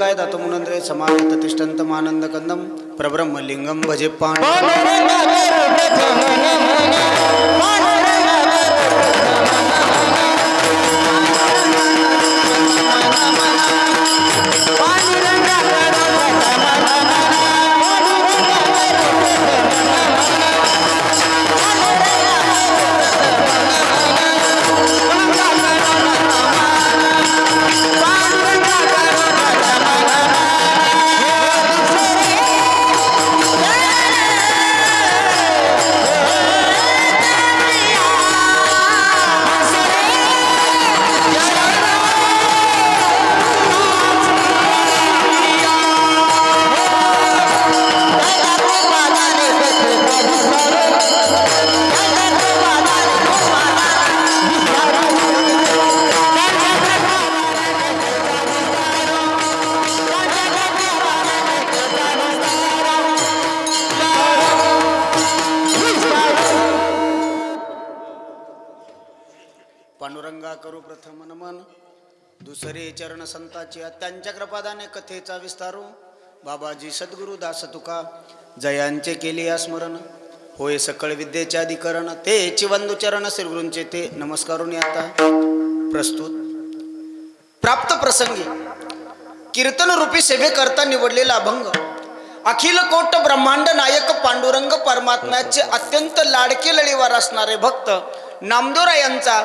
गुरुदेवाय दत्तमुनंद्रे समाहित तिष्ठन्तमानंद कंदम प्रब्रह्मलिंगम भजे पांडव पांडुरंगा करू प्रथम नमन दुसरे चरण संताची त्यांच्या कृपादाने कथेचा विस्तारू बाबाजी सद्गुरु दास तुका जयांचे केले स्मरण होय सकळ विद्येचे अधिकरण ते चिवंदु चरण श्रीगुरूंचे ते नमस्कारून आता प्रस्तुत प्राप्त प्रसंगी कीर्तन रूपी सेवे करता निवडलेला अभंग अखिल कोट ब्रह्मांड नायक पांडुरंग परमात्म्याचे अत्यंत लाडके लळीवार असणारे भक्त नामदेवरायांचा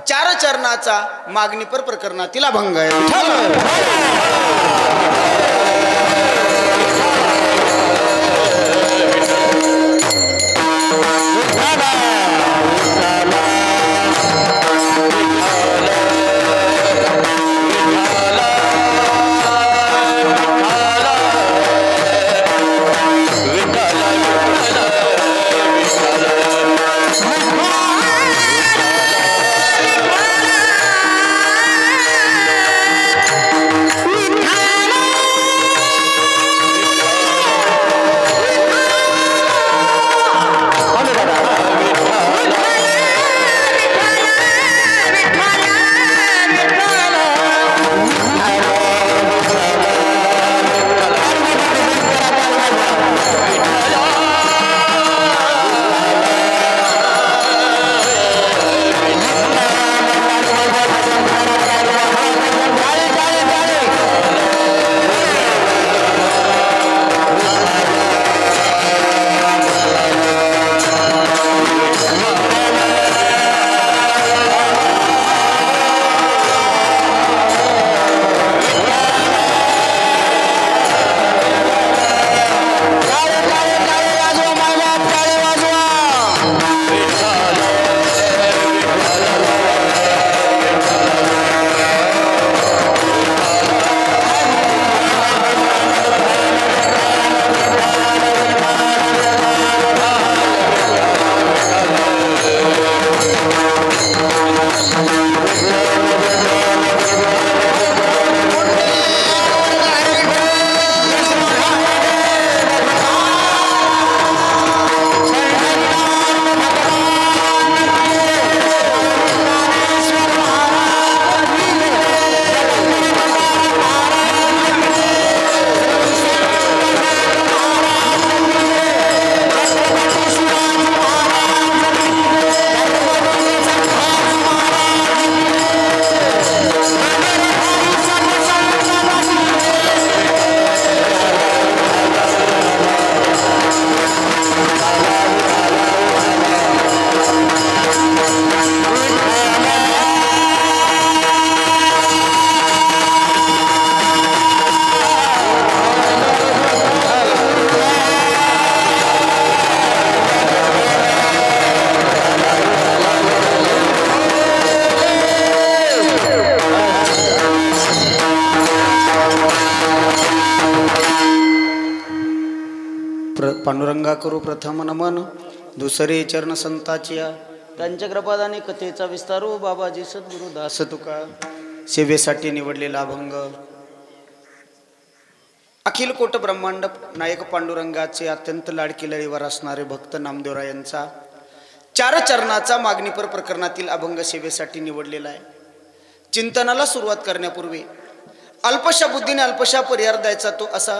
चार चरणाचा मागणीपर प्रकरणातील अभंग आहे। पांडुरंगा करू प्रथम नमन दुसरे चरण संताचिया त्यांच्या कृपादाने कथेचा विस्तारू बाबाजी सद्गुरु दास तुका सेवेसाठी निवडलेला अभंग अखिल कोट ब्रह्मांड नायक पांडुरंगाचे अत्यंत लाडकी लळीवर असणारे भक्त नामदेवरायांचा चार चरणाचा मागणीपर प्रकरणातील अभंग सेवेसाठी निवडलेला आहे। चिंतनाला सुरुवात करण्यापूर्वी अल्पशा बुद्धीने अल्पशा परिहार द्यायचा तो असा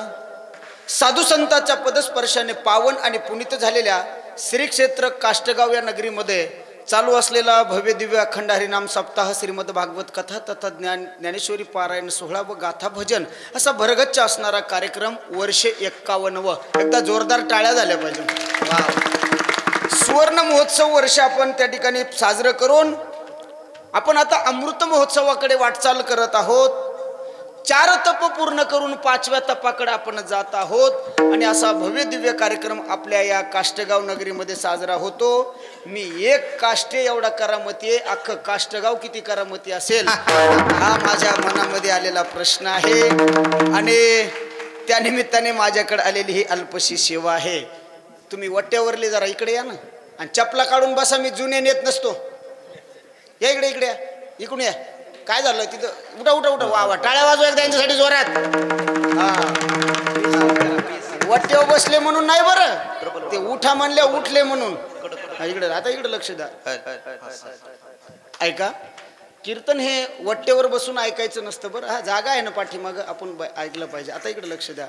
साधू संतांच्या पदस्पर्शाने पावन आणि पुनीत झालेल्या श्री क्षेत्र काष्टगाव या नगरीमध्ये चालू असलेला भव्य दिव्य अखंड हरिनाम सप्ताह श्रीमद भागवत कथा तथा ज्ञानेश्वरी पारायण सोहळा व गाथा भजन असा भरगच्च असणारा कार्यक्रम वर्षे 51. एकदा जोरदार टाळ्या झाल्या पाहिजे. सुवर्ण महोत्सव वर्ष आपण त्या ठिकाणी साजरं करून आपण आता अमृत महोत्सवाकडे वाटचाल करत आहोत. 4 तप पूर्ण करून 5व्या तपाकडे आपण जात आहोत आणि असा भव्य दिव्य कार्यक्रम आपल्या या काष्टगाव नगरीमध्ये साजरा होतो. मी एक काष्टे एवढा करामती आहे, अख्खं काष्टगाव किती करामती असेल हा माझ्या मनामध्ये आलेला प्रश्न आहे. आणि त्या निमित्ताने माझ्याकडे आलेली ही अल्पशी सेवा आहे. तुम्ही वट्यावरले जरा इकडे या ना आणि चपला काढून बसा. मी जुने नेत नसतो. या इकडे इकडे या, इकडून या. काय झालं तिथं? उठा उठा उठा. वा वा, टाळ्या वाजवा एकदा यांच्यासाठी जोरात. वट्यावर बसले म्हणून नाही बरं, ते उठा म्हणले उठले म्हणून. इकडे आता इकडे लक्ष द्या. ऐका, कीर्तन हे वट्यावर बसून ऐकायचं नसतं बरं. हा जागा आहे ना पाठीमागं, आपण ऐकलं पाहिजे. आता इकडे लक्ष द्या.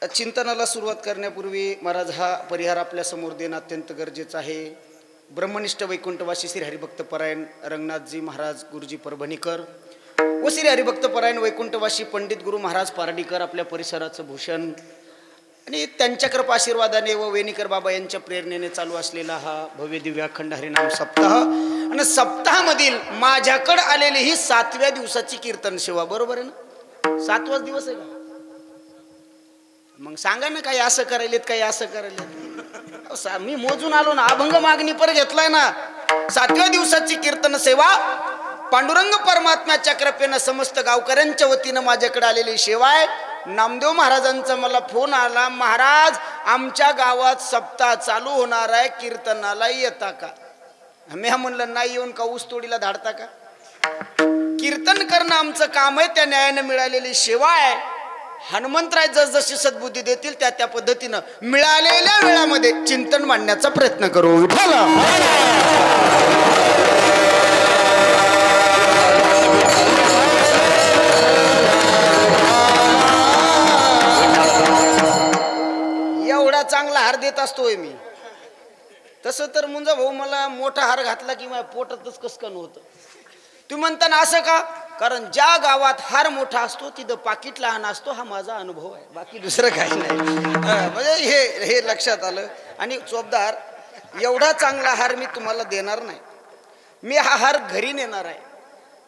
चिंतनाला सुरुवात करण्यापूर्वी महाराज हा परिहार आपल्या समोर देणं अत्यंत गरजेचं आहे. ब्रह्मनिष्ठ वैकुंठवासी श्री हरिभक्तपरायण रंगनाथजी महाराज गुरुजी परभणीकर व श्री हरिभक्तपरायण वैकुंठवासी पंडित गुरु महाराज पारडीकर आपल्या परिसराचं भूषण आणि त्यांच्या कृपा आशीर्वादाने व वेणीकर बाबा यांच्या प्रेरणेने चालू असलेला हा भव्य दिव्य अखंड हरिनाम सप्ताह. आणि सप्ताहामधील माझ्याकडे आलेली ही 7व्या दिवसाची कीर्तन सेवा. बरोबर आहे ना? 7वाच दिवस आहे का? मग सांगा ना, काही असं करायलेत काही असं करायलेत. मी मोजून आलो ना. अभंग मागणी पर घेतलाय ना. 7व्या दिवसाची कीर्तन सेवा पांडुरंग परमात्म्याच्या कृपेनं समस्त गावकऱ्यांच्या वतीनं माझ्याकडे आलेली सेवा आहे. नामदेव महाराजांचा मला फोन आला, महाराज आमच्या गावात सप्ताह चालू होणार आहे, कीर्तनाला येता का? मी म्हणलं नाही, येऊन का ऊसतोडीला धाडता का? कीर्तन करणं आमचं काम आहे, त्या न्यायानं मिळालेली सेवा आहे. हनुमंतराय जशी सद्बुद्धी देतील त्या त्या पद्धतीनं मिळालेल्या वेळामध्ये चिंतन मांडण्याचा प्रयत्न करू. एवढा चांगला हार देत असतोय मी. तसं तर मुंजा भाऊ मला मोठा हार घातला की माझ्या पोटातच कसकन होतं. तुम्ही म्हणता ना असं का? कारण ज्या गावात हार मोठा असतो तिथं पाकिट लहान असतो. हा माझा अनुभव आहे, बाकी दुसरं काही नाही. म्हणजे हे लक्षात आलं. आणि चोपदार, एवढा चांगला हार मी तुम्हाला देणार नाही. मी हा हार घरी नेणार आहे.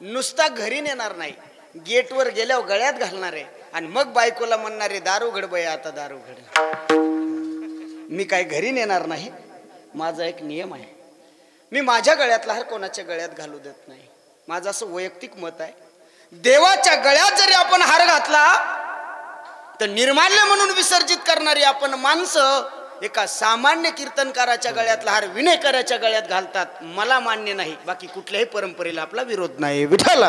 नुसता घरी नेणार नाही, गेटवर गेल्यावर गळ्यात घालणार आहे आणि मग बायकोला म्हणणार आहे दारू घड बया, आता दारू घड. मी काय घरी नेणार नाही. माझा एक नियम आहे, मी माझ्या गळ्यातला हार कोणाच्या गळ्यात घालू देत नाही. माझं असं वैयक्तिक मत आहे. देवाच्या गळ्यात जरी आपण हार घातला तर निर्माल्य म्हणून विसर्जित करणारी आपण माणसं एका सामान्य कीर्तनकाराच्या गळ्यातला हार विनयकाराच्या गळ्यात घालतात. मला मान्य नाही. बाकी कुठल्याही परंपरेला आपला विरोध नाही. विठ्ठल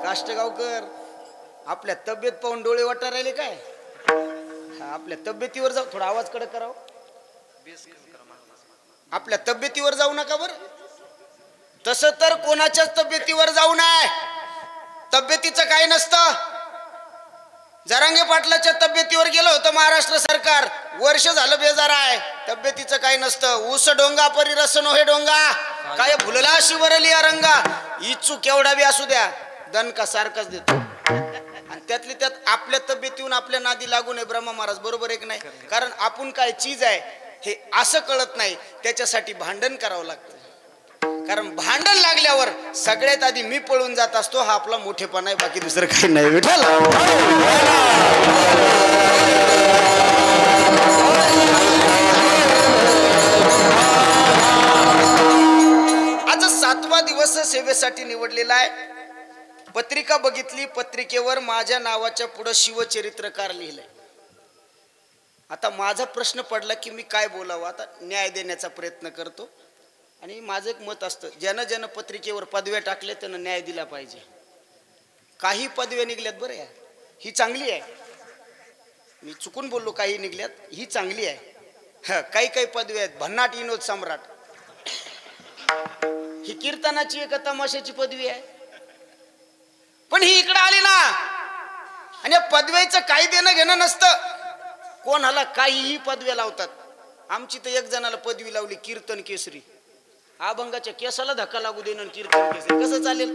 काष्टगावकर, आपल्या तब्येत पाहून डोळे वाटा राहिले काय? आपल्या तब्येतीवर जाऊ. थोडा आवाज कडक करावं. आपल्या तब्येतीवर जाऊ नका बरं. तसं तर कोणाच्याच तब्येतीवर जाऊ नये. तब्येतीचं काही नसतं. जरांगे पाटलाच्या तब्येतीवर गेलं होतं महाराष्ट्र सरकार. वर्ष झालं बेजार आहे. तब्येतीचं काही नसतं. ऊस डोंगा परी रसन हे डोंगा काय भुलला शिवरली रंगा. इच्छू केवढा बी असू द्या, दणका सारखाच देतो. आणि त्यातली त्यात आपल्या तब्येतीहून आपल्या नादी लागू नये. ब्रह्मा महाराज बरोबर एक नाही. कारण आपण काय चीज आहे हे असं कळत नाही. त्याच्यासाठी भांडण करावं लागतं. कारण भांडण लागल्यावर सगळ्यात आधी मी पळून जात असतो. हा आपला मोठेपणा आहे, बाकी दुसरं काही नाही. विठ्ठल आज 7वा दिवस सेवेसाठी निवडलेला आहे. पत्रिका बघितली. पत्रिकेवर माझ्या नावाच्या पुढे शिवचरित्रकार लिहिलंय. आता माझा प्रश्न पडला की मी काय बोलावं. आता न्याय देण्याचा प्रयत्न करतो. आणि माझं एक मत असतं, ज्यानं पत्रिकेवर पदव्या टाकल्या त्यानं न्याय दिला पाहिजे. काही पदव्या निघल्यात बरं, या ही चांगली आहे. मी चुकून बोललो, काही निघल्यात, ही चांगली आहे. काही काही पदवी आहेत, भन्नाट विनोद सम्राट. ही कीर्तनाची एका तमाशाची पदवी आहे. पण ही इकडे आली ना, आणि या पदवीचं काही देणं घेणं नसतं. कोणाला काहीही पदव्या लावतात. आमची तर एक जणाला पदवी लावली कीर्तन केसरी. अभंगाच्या केसाला धक्का लागू देणं कीर्तन केसरी कसं चालेल?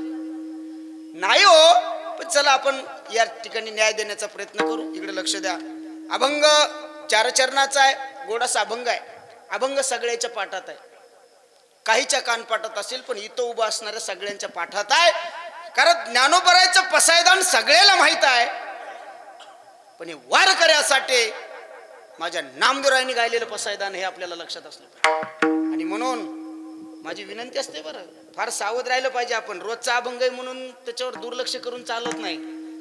नाही हो. पण चला आपण या ठिकाणी न्याय देण्याचा प्रयत्न करू. इकडे लक्ष द्या. अभंग 4 चरणाचा आहे, गोडासा अभंग आहे. अभंग सगळ्याच्या पाठात आहे. काहीच्या कानपाठात असेल, पण इथं उभं असणाऱ्या सगळ्यांच्या पाठात आहे. कारण ज्ञानोबरायचं पसायदान सगळ्याला माहित आहे. पण हे वारकऱ्यासाठी माझ्या नामदेवरायांनी गायलेलं पसायदान हे आपल्याला लक्षात असलं. आणि म्हणून माझी विनंती असते, बरं फार सावध राहिलं पाहिजे आपण. रोजचा अभंग आहे म्हणून त्याच्यावर दुर्लक्ष करून चालत नाही.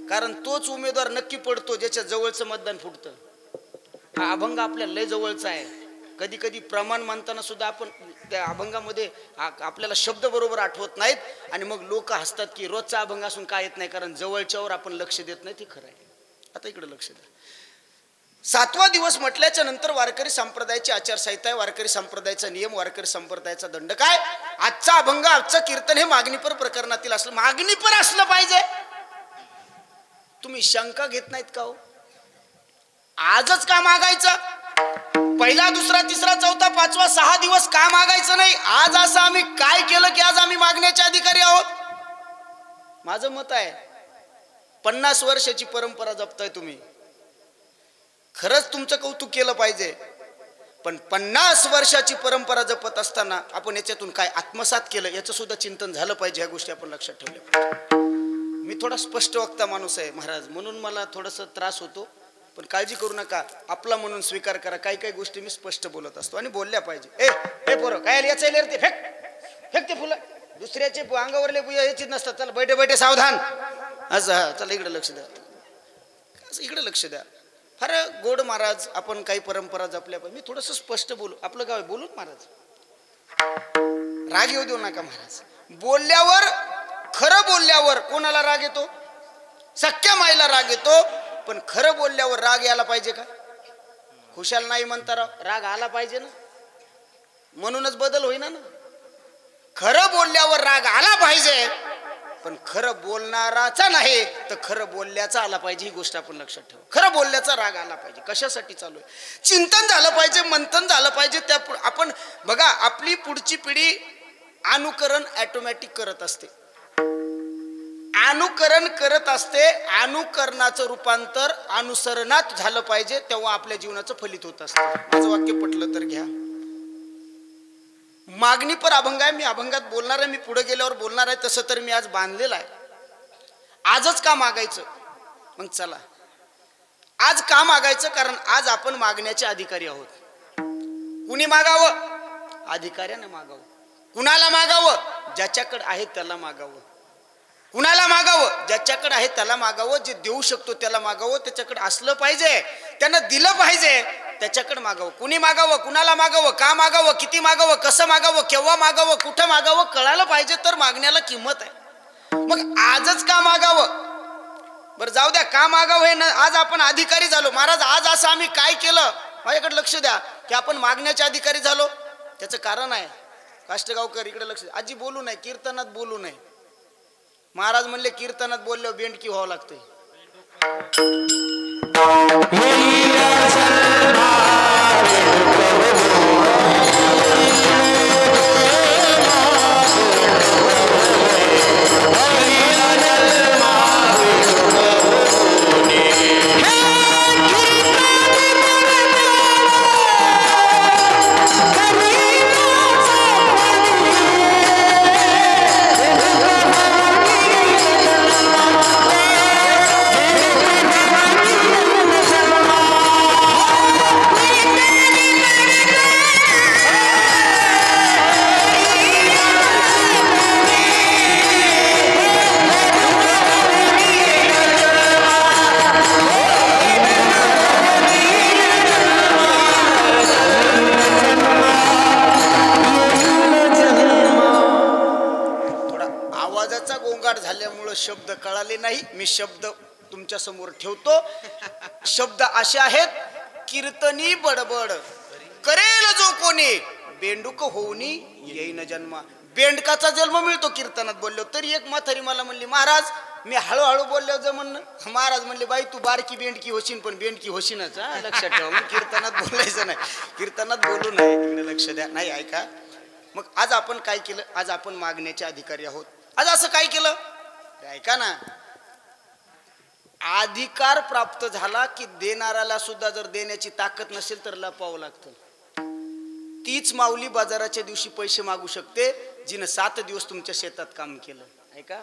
कारण तोच उमेदवार नक्की पडतो ज्याच्या जवळचं मतदान फुटतं. हा अभंग आपल्या लय जवळचा आहे. कधी कधी प्रमाण मानताना सुद्धा आपण त्या अभंगामध्ये आपल्याला शब्द बरोबर आठवत नाहीत, आणि मग लोक हसतात की रोजचा अभंग असून काय येत नाही, कारण जवळच्यावर आपण लक्ष देत नाही. ते खरं आहे. आता इकडे लक्ष द्या. 7वा दिवस म्हटल्याच्या नंतर वारकरी संप्रदायाची आचारसंहिता आहे, वारकरी संप्रदायाचा नियम, वारकरी संप्रदायाचा दंड काय. आजचा अभंग, आजचं कीर्तन हे मागणीपर प्रकरणातील असलं. मागणीपर असलं पाहिजे. तुम्ही शंका घेत नाहीत का हो? आजच का मागायचं? पहिला, दुसरा, तिसरा, चौथा, 5वा, 6 दिवस का मागायचं नाही? आज असं आम्ही काय केलं की आज आम्ही मागण्याचे अधिकारी आहोत? माझं मत आहे, 50 वर्षाची परंपरा जपताय तुम्ही, खरंच तुमचं कौतुक केलं पाहिजे. पण 50 वर्षाची परंपरा जपत असताना आपण याच्यातून काय आत्मसात केलं याचं सुद्धा चिंतन झालं पाहिजे. ह्या गोष्टी आपण लक्षात ठेवल्या पाहिजे. मी थोडा स्पष्ट वक्ता माणूस आहे महाराज, म्हणून मला थोडासा त्रास होतो. पण काळजी करू नका, आपला म्हणून स्वीकार करा. काही काही गोष्टी मी स्पष्ट बोलत असतो आणि बोलल्या पाहिजे. ए पोरं काय याचं ते फेक फेक ते फुलं, दुसऱ्याचे अंगावरले याचीच नसतात. चला बैठे बैठे सावधान. असं हा, चला इकडे लक्ष द्या. इकडे लक्ष द्या. फार गोड महाराज, आपण काही परंपरा जपल्या पाहिजे. मी थोडंसं स्पष्ट बोलू. आपलं गाव बोलून महाराज, राग येऊ देऊ नका महाराज. बोलल्यावर, खरं बोलल्यावर कोणाला राग येतो? सख्या माईला राग येतो. पण खरं बोलल्यावर राग यायला पाहिजे का? खुशाल नाही म्हणता राग आला पाहिजे ना, म्हणूनच बदल होईना ना. खरं बोलल्यावर राग आला पाहिजे, पण खरं बोलणाराचा नाही तर खरं बोलल्याचा आला पाहिजे. ही गोष्ट आपण लक्षात ठेवा. खरं बोलल्याचा राग आला पाहिजे. कशासाठी चालू आहे? चिंतन झालं पाहिजे, मंथन झालं पाहिजे. त्या आपण बघा, आपली पुढची पिढी अनुकरण ऑटोमॅटिक करत असते. अनुकरण करत असते. अनुकरणाचं रूपांतर अनुसरणात झालं पाहिजे, तेव्हा आपल्या जीवनाचं फलित होत असतं. माझं वाक्य पटलं तर घ्या. मागणी पर अभंग आहे. मी अभंगात बोलणार आहे, मी पुढे गेल्यावर बोलणार आहे. तसं तर मी आज बांधलेलं आहे. आजच का मागायचं? मग चला, आज का मागायचं? कारण आज आपण मागण्याचे अधिकारी आहोत. कुणी मागावं? अधिकाऱ्याने मागावं. कुणाला मागावं? ज्याच्याकडे आहे त्याला मागावं. कुणाला मागावं? ज्याच्याकडे आहे त्याला मागावं. जे देऊ शकतो त्याला मागावं. त्याच्याकडे असलं पाहिजे, त्यानं दिलं पाहिजे, त्याच्याकडे मागावं. कुणी मागावं? कुणाला मागावं? का मागावं? किती मागावं? कसं मागावं? केव्हा मागावं? कुठं मागावं? कळालं पाहिजे, तर मागण्याला किंमत आहे. मग आजच का मागावं? बरं जाऊ द्या, का मागावं हे आज आपण अधिकारी झालो. महाराज आज असं आम्ही काय केलं? माझ्याकडे लक्ष द्या की आपण मागण्याचे अधिकारी झालो. त्याचं कारण आहे. काष्टगावकर इकडे लक्ष द्या. आजी बोलू नये, कीर्तनात बोलू नये. महाराज म्हणले कीर्तनात बोलल्यावर बेंडकी व्हावं लागतंय. झाल्यामुळे शब्द कळाले नाही. मी शब्द तुमच्या समोर ठेवतो. शब्द असे आहेत, कीर्तनी बडबड करेल जो कोणी, बेंडूक होऊनी येईन जन्मा. बेंडकाचा जन्म मिळतो कीर्तनात बोललो. तरी एक म्हातारी मला म्हणली, महाराज मी हळूहळू बोललो जमन. महाराज म्हणले, बाई तू बारकी बेंडकी होशील, पण बेंडकी होशीनच हा, लक्षात ठेवा. मग कीर्तनात बोलायचं नाही, कीर्तनात बोलू नये, इकडे लक्ष द्या. नाही ऐका, मग आज आपण काय केलं? आज आपण मागण्याचे अधिकारी आहोत. आज असं काय केलं? ऐका ना, अधिकार प्राप्त झाला की देणाऱ्याला सुद्धा जर देण्याची ताकद नसेल तर लपवावं लागतं. तीच माऊली बाजाराच्या दिवशी पैसे मागू शकते जिनं 7 दिवस तुमच्या शेतात काम केलं. ऐका,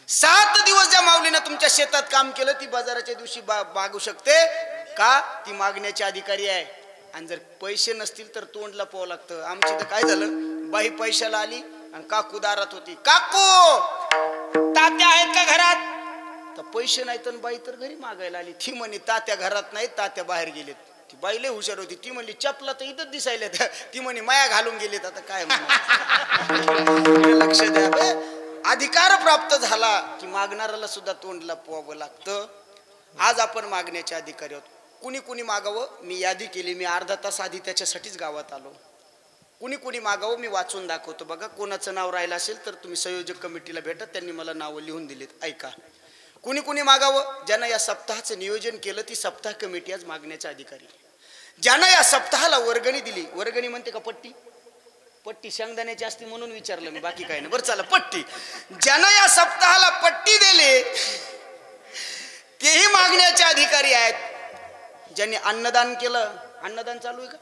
7 दिवस ज्या माऊलीनं तुमच्या शेतात काम केलं ती बाजाराच्या दिवशी मागू शकते का? ती मागण्याची अधिकारी आहे. आणि जर पैसे नसतील तर तोंड लपवावं लागतं. आमची तर काय झालं, बाई पैशाला आली आणि काकू दारात होती. काकू तात्या आहेत का घरात? तर पैसे नाही तर बाई तर घरी मागायला आली. ती म्हणे तात्या घरात नाही, तात्या बाहेर गेलेत. ती बाई लय हुशार होती. ती म्हणली चपला तर इथंच दिसायला. ती म्हणे माया घालून गेलेत. आता काय लक्ष द्या. अधिकार प्राप्त झाला की मागणाऱ्याला सुद्धा तोंड लपवावं लागतं. आज आपण मागण्याचे अधिकारी आहोत. कुणी कुणी मागावं मी यादी केली. मी अर्धा तास आधी त्याच्यासाठीच गावात आलो. कुणी कुणी मागावं मी वाचून दाखवतो. बघा, कोणाचं नाव राहिलं असेल तर तुम्ही संयोजक कमिटीला भेटा, त्यांनी मला नावं लिहून दिलीत. ऐका, कुणी कुणी मागावं? ज्यांना या सप्ताहाचं नियोजन केलं ती सप्ताह कमिटी आज मागण्याचे अधिकारी. ज्यांना या सप्ताहाला वर्गणी दिली, वर्गणी म्हणते का पट्टी? पट्टी शेंगदाण्याची असते म्हणून विचारलं मी, बाकी काय नाही. बरं चला, पट्टी. ज्यांना या सप्ताहाला पट्टी दिली तेही मागण्याचे अधिकारी आहेत. ज्यांनी अन्नदान केलं, अन्नदान चालू आहे का?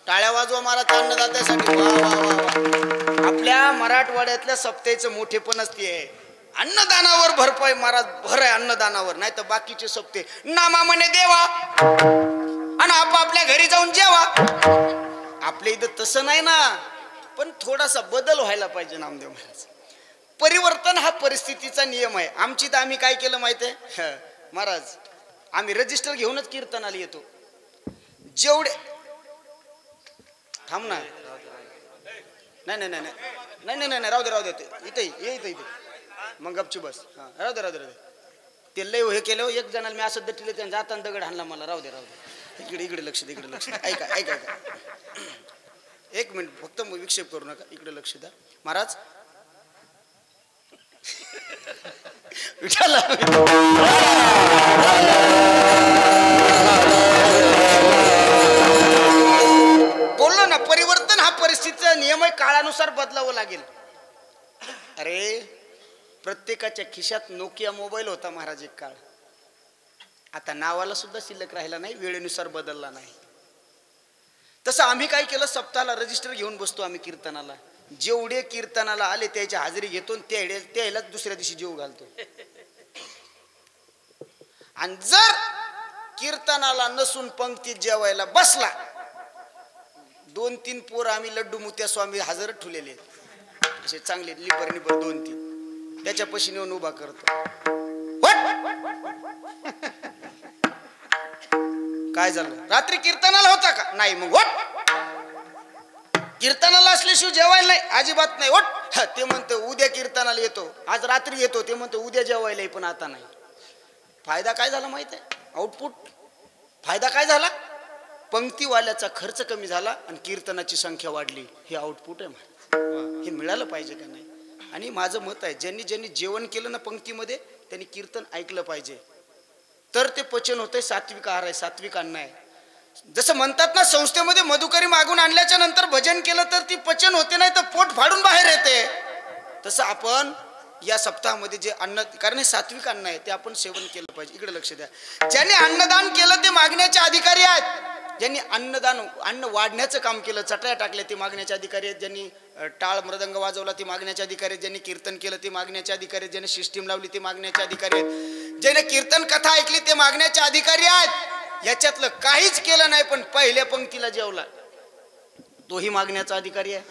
टाळ्या वाजवा महाराज अन्नदात्यासाठी. वा वा वा. आपल्या मराठवाड्यातल्या सप्त्याचं मोठेपणच ते आहे. अन्नदानावर भरपाई महाराज, भर आहे अन्नदानावर. नाही तर बाकीचे सप्ते नामा म्हणे देवा आणि आपापल्या घरी जाऊन जेवा. आपल्या इथं तसं नाही ना, पण थोडासा बदल व्हायला पाहिजे नामदेव महाराज. परिवर्तन हा परिस्थितीचा नियम आहे. आमची तर आम्ही काय केलं माहिती आहे महाराज, आम्ही रजिस्टर घेऊनच कीर्तनाला येतो. जेवढे थांब ना, नाही नाही नाही नाही नाही नाही राहू दे राहू दे, इथे ये इथे इथे मग गपची बस. हा राहू दे राहू दे राहू दे. ते लय हे केलं. एक जणाला मी असं दटिले, त्यानं जाताना दगड हाणला मला. राहू दे राहू दे. इकडे इकडे लक्ष दे, इकडे लक्ष दे. ऐका ऐका ऐका, एक मिनिट फक्त विक्षेप करू नका. इकडे लक्ष द्या महाराज. बोललो ना, परिवर्तन हा परिस्थितीचा नियम आहे. काळानुसार बदलावं लागेल. अरे प्रत्येकाच्या खिशात नोकिया मोबाईल होता महाराज एक काळ. आता नावाला सुद्धा शिल्लक राहिला नाही, वेळेनुसार बदलला नाही. तसं आम्ही काय केलं, सप्ताहाला रजिस्टर घेऊन बसतो आम्ही कीर्तनाला. जेवढे कीर्तनाला आले त्याची हाजरी घेतो, त्यालाच दुसऱ्या दिवशी जेव घालतो. आणि जर कीर्तनाला नसून पंक्तीत जेवायला बसला, 2-3 पोर आम्ही लड्डू मुत्या स्वामी हजर ठेवलेले असे चांगले लिबर निबर 2-3 त्याच्या पशी नेऊन उभा करतो. काय झालं, रात्री कीर्तनाला होता का? नाही. मग कीर्तनाला असल्याशिवाय जेवायला नाही, अजिबात नाही. ते म्हणतो उद्या कीर्तनाला येतो, आज रात्री येतो. ते म्हणतो उद्या जेवायला, पण आता नाही. फायदा काय झाला माहित आहे? आउटपुट फायदा काय झाला? पंक्तीवाल्याचा खर्च कमी झाला आणि कीर्तनाची संख्या वाढली. हे आउटपुट आहे. हे मिळालं पाहिजे का नाही? आणि माझं मत आहे, ज्यांनी ज्यांनी जेवण केलं ना पंक्तीमध्ये, त्यांनी कीर्तन ऐकलं पाहिजे. तर ते पचन होतंय. सात्विक आहार आहे, सात्विक अन्न आहे. जसं म्हणतात ना, संस्थेमध्ये मधुकरी मागून आणल्याच्या नंतर भजन केलं तर ती पचन होते, नाही तर पोट फाडून बाहेर येते. तसं आपण या सप्ताहामध्ये जे अन्न, कारण हे सात्विक अन्न आहे, ते आपण सेवन केलं पाहिजे. इकडे लक्ष द्या. ज्यांनी अन्नदान केलं ते मागण्याचे अधिकारी आहेत. ज्यांनी अन्न वाढण्याचं काम केलं, चटया टाकल्या, ते मागण्याचे अधिकारी आहेत. ज्यांनी टाळ मृदंग वाजवला ते मागण्याचे अधिकारी आहेत. ज्यांनी कीर्तन केलं ते मागण्याचे अधिकारी आहेत. ज्यांनी सिस्टीम लावली ते मागण्याचे अधिकारी आहेत. ज्याने कीर्तन कथा ऐकली ते मागण्याचे अधिकारी आहेत. याच्यातलं काहीच केलं नाही पण पहिल्या पंक्तीला जेवला, तोही मागण्याचा अधिकारी आहे.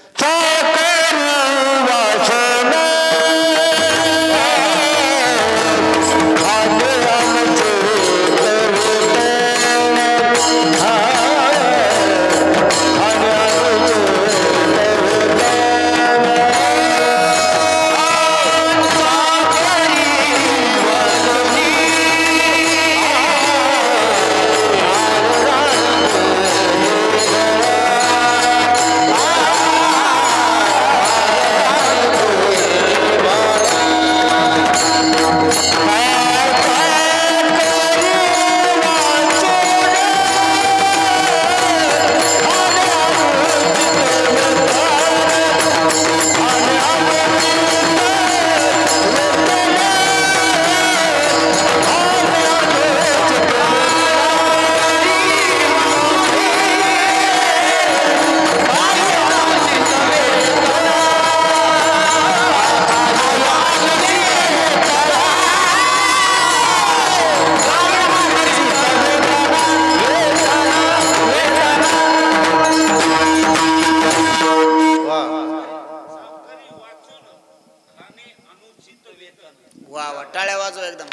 वा वा, टाळ्या वाजव एकदम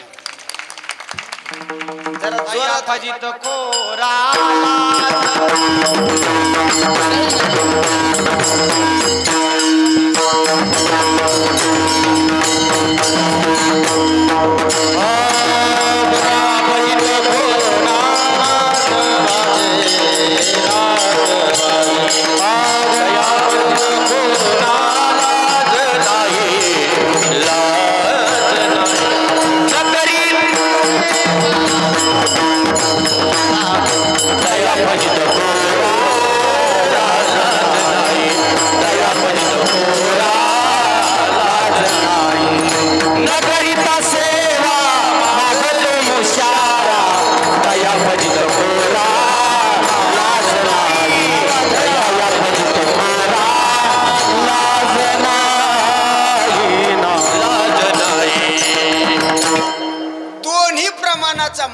जरा जोरात. फजित खोरा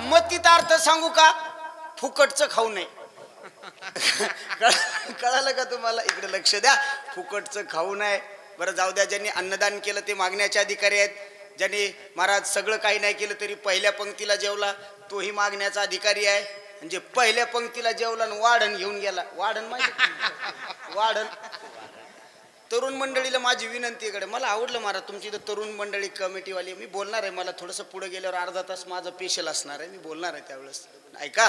मतीत अर्थ सांगू का? फुकटचं खाऊ नये. कळालं का तुम्हाला? इकडे लक्ष द्या. फुकटचं खाऊ नये. बरं जाऊ द्या, ज्यांनी अन्नदान केलं ते मागण्याचे अधिकारी आहेत. ज्यांनी महाराज सगळं काही नाही केलं तरी पहिल्या पंक्तीला जेवला तोही मागण्याचा अधिकारी आहे. म्हणजे पहिल्या पंक्तीला जेवला आणि वाढण घेऊन गेला. वाढण माहिती? वाढण. तरुण मंडळीला माझी विनंती इकडे, मला आवडलं महाराज तुमची इथं तरुण मंडळी कमिटीवाली. मी बोलणार आहे, मला थोडंसं पुढे गेल्यावर अर्धा तास माझं पेशल असणार आहे, मी बोलणार आहे त्यावेळेस. ऐका,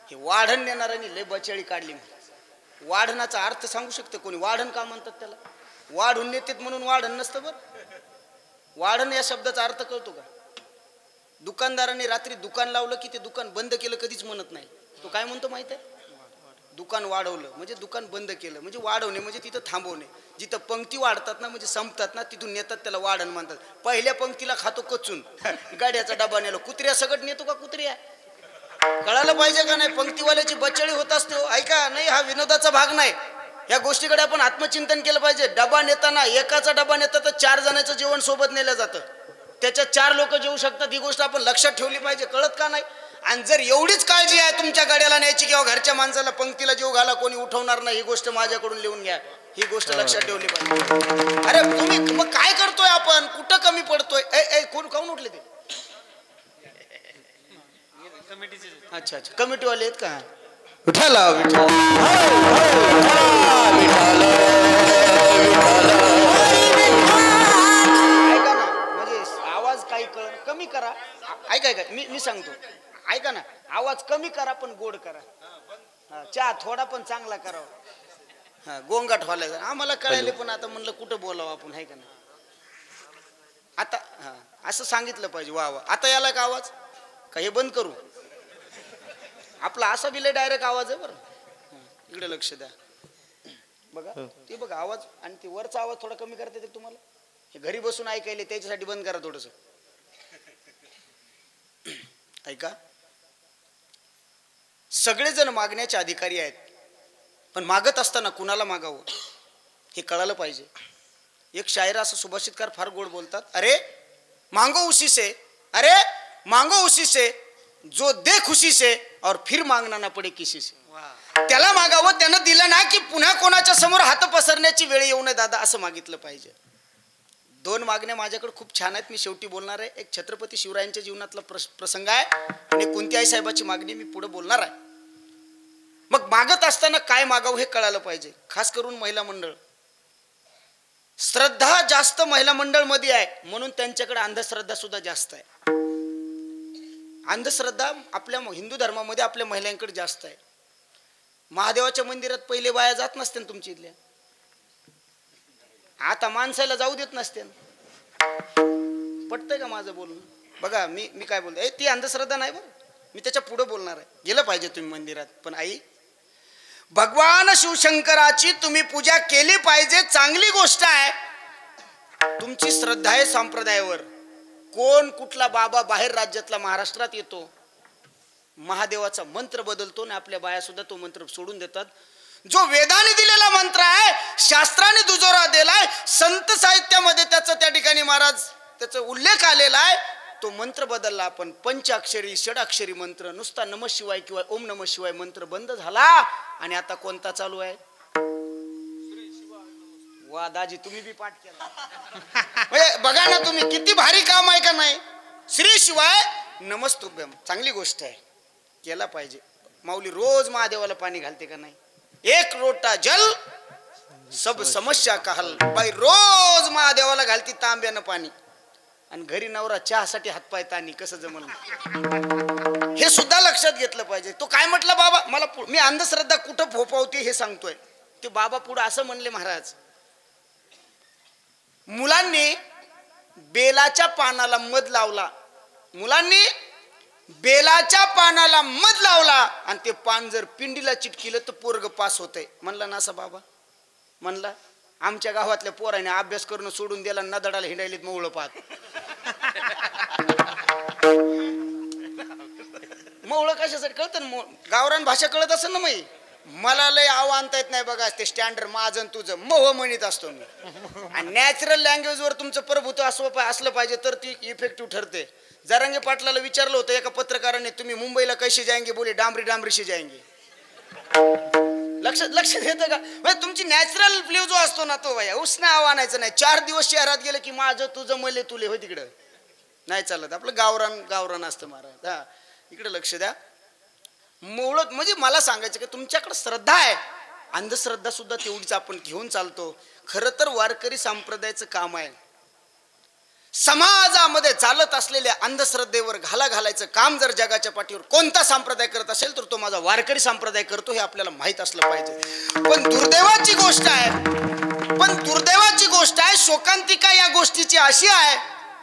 हे वाढण नेणाऱ्यांनी लय बचाळी काढली. वाढणाचा अर्थ सांगू शकते कोणी? वाढण का म्हणतात त्याला? वाढून नेतेत म्हणून वाढण नसतं. बरं, वाढण या शब्दाचा अर्थ कळतो का? दुकानदाराने रात्री दुकान लावलं की ते दुकान बंद केलं कधीच म्हणत नाही. तो काय म्हणतो माहिती आहे? दुकान वाढवलं म्हणजे दुकान बंद केलं. म्हणजे वाढवणे म्हणजे तिथं थांबवणे. जिथं पंक्ती वाढतात ना, म्हणजे संपतात ना, तिथून नेतात त्याला वाढण म्हणतात. पहिल्या पंक्तीला खातो कचून, गाड्याचा डबा नेलो. कुत्र्या सगट नेतो का कुत्र्या? कळायला पाहिजे का नाही? पंक्तीवाल्याची बचळी होत असते. ऐका, नाही हा विनोदाचा भाग नाही. या गोष्टीकडे आपण आत्मचिंतन केलं पाहिजे. डबा नेताना एकाचा डबा नेता तर 4 जणांचं जेवण सोबत नेलं जातं. त्याच्यात 4 लोक जेवू शकतात. ही गोष्ट आपण लक्षात ठेवली पाहिजे. कळत का नाही? आणि जर एवढीच काळजी आहे तुमच्या गाड्याला न्यायची किंवा घरच्या माणसाला पंक्तीला जेव घाला, कोणी उठवणार नाही, ही गोष्ट माझ्याकडून लिहून घ्या. ही गोष्ट लक्षात ठेवली पाहिजे. अरे तुम्ही मग काय करतोय? आपण कुठं कमी पडतोय? कोण काऊन उठले ते? अच्छा अच्छा, कमिटीवाले आहेत का? विठाला विठाला ऐका ना, म्हणजे आवाज काही कमी करा. ऐका ऐका, मी सांगतो. ऐका ना, आवाज कमी करा पण गोड करा. चहा थोडा पण चांगला करावा. हा, गोंगाट व्हायला आम्हाला कळायले, पण आता म्हणलं कुठं बोलावं आपण, आहे का नाही? आता हा असं सांगितलं पाहिजे. वा वा. आता याला का आवाज का हे बंद करू? आपला असा बिले डायरेक्ट आवाज आहे. बरं, इकडे लक्ष द्या. बघा ते बघा आवाज, आणि ते वरचा आवाज थोडा कमी करता येते तुम्हाला? हे घरी बसून ऐकायले त्याच्यासाठी बंद करा थोडस. ऐका, सगळेजण मागण्याचे अधिकारी आहेत, पण मागत असताना कुणाला मागावं हे कळालं पाहिजे. एक शायर असं सुभाषितकार फार गोड बोलतात. अरे मांगो उसी से, अरे मांगो उसी से जो दे खुशी से और फिर मांगना ना पडे किसी से. त्याला मागावं, त्यानं दिलं ना की पुन्हा कोणाच्या समोर हात पसरण्याची वेळ येऊ नये दादा, असं मागितलं पाहिजे. 2 मागण्या माझ्याकडे खूप छान आहेत, मी शेवटी बोलणार आहे. एक छत्रपती शिवरायांच्या जीवनातला प्रसंग आहे, आणि कुंती साहेबाची मागणी मी पुढे बोलणार आहे. मग मागत असताना काय मागावं हे कळालं पाहिजे. खास करून महिला मंडळ, श्रद्धा जास्त महिला मंडळ मध्ये आहे, म्हणून त्यांच्याकडे अंधश्रद्धा सुद्धा जास्त आहे. अंधश्रद्धा आपल्या हिंदू धर्मामध्ये आपल्या महिलांकडे जास्त आहे. महादेवाच्या मंदिरात पहिले बाया जात नसते तुमच्या इथल्या, आता माणसाला जाऊ देत नसते. पटतंय का माझं बोलणं? बघा मी काय बोलतो, ती अंधश्रद्धा नाही. बरं, मी त्याच्या पुढे बोलणार आहे. गेलं पाहिजे तुम्ही मंदिरात, पण आई भगवान शिवशंकराची तुम्ही पूजा केली पाहिजे, चांगली गोष्ट आहे. तुमची श्रद्धा आहे संप्रदायावर. कोण कुठला बाबा बाहेर राज्यातला महाराष्ट्रात येतो, महादेवाचा मंत्र बदलतो आणि आपल्या बाया सुद्धा तो मंत्र सोडून देतात. जो वेदाने दिलेला मंत्र आहे, शास्त्राने दुजोरा दिलाय, संत साहित्यामध्ये त्याचा त्या ठिकाणी महाराज त्याचा उल्लेख आलेला आहे. तो मंत्र बदलला आपण. पंचाक्षरी षडाक्षरी मंत्र, नुसता नमः शिवाय किंवा ओम नमः शिवाय मंत्र बंद झाला, आणि आता कोणता चालू आहे? वा दाजी तुम्ही बी पाठ केला. म्हणजे बघा ना तुम्ही किती भारी काम आहे का नाही. श्री शिवाय नमस्तुभ्यम चांगली गोष्ट आहे, केला पाहिजे. माऊली रोज महादेवाला पाणी घालते का नाही. एक लोटा जल सब समस्या का हल. बाई रोज महादेवाला घालती तांब्यानं पाणी आणि घरी नवरा चहासाठी हातपाय ताणी. कसं जमल हे सुद्धा लक्षात घेतलं पाहिजे. तो काय म्हटलं बाबा मला मी अंधश्रद्धा कुठं फोपावते हे सांगतोय. ते बाबा पुढे असं म्हणले महाराज, मुलांनी बेलाच्या पानाला मध लावला, मुलांनी बेलाच्या पानाला मध लावला आणि ते पान जर पिंडीला चिटकिलं तर पोरग पास होतंय. म्हणला ना असं बाबा म्हणला. आमच्या गावातल्या पोराने अभ्यास करणं सोडून दिला, नदडाला हिंडायलीत मवळ पाहत. मवळ कशासाठी कळतं ना, गावरान भाषा कळत असेल ना. मग मला लय आव आणता येत नाही बघा, ते स्टँडर्ड माझं तुझं मोह म्हणत असतो मी. आणि नॅचरल लँग्वेजवर तुमचं प्रभुत्व असलं पाहिजे तर ती इफेक्टिव्ह ठरते. जरांगे पाटलाला विचारलं होतं एका पत्रकाराने, तुम्ही मुंबईला कैसे जाएंगे, बोले डांबरी डांबरी से जाएंगे. लक्षात येतं का. म्हणजे तुमची नॅचरल फ्लेव जो असतो ना तो भाई उसने आव्हानायचं नाही. 4 दिवस शहरात गेलं की माझं तुझं मले तुले हो तिकडं नाही चालत. आपलं गावरान असतं महाराज. हा इकडे लक्ष द्या. मुळात म्हणजे मला सांगायचं की तुमच्याकडे श्रद्धा आहे, अंधश्रद्धा सुद्धा तेवढीच आपण घेऊन चालतो. खरं तर वारकरी संप्रदायाचं काम आहे समाजामध्ये चालत असलेल्या अंधश्रद्धेवर घाला घालायचं काम. जर जगाच्या पाठीवर कोणता संप्रदाय करत असेल तर तो माझा वारकरी संप्रदाय करतो, हे आपल्याला माहित असलं पाहिजे. पण दुर्दैवाची गोष्ट आहे शोकांतिका या गोष्टीची अशी आहे,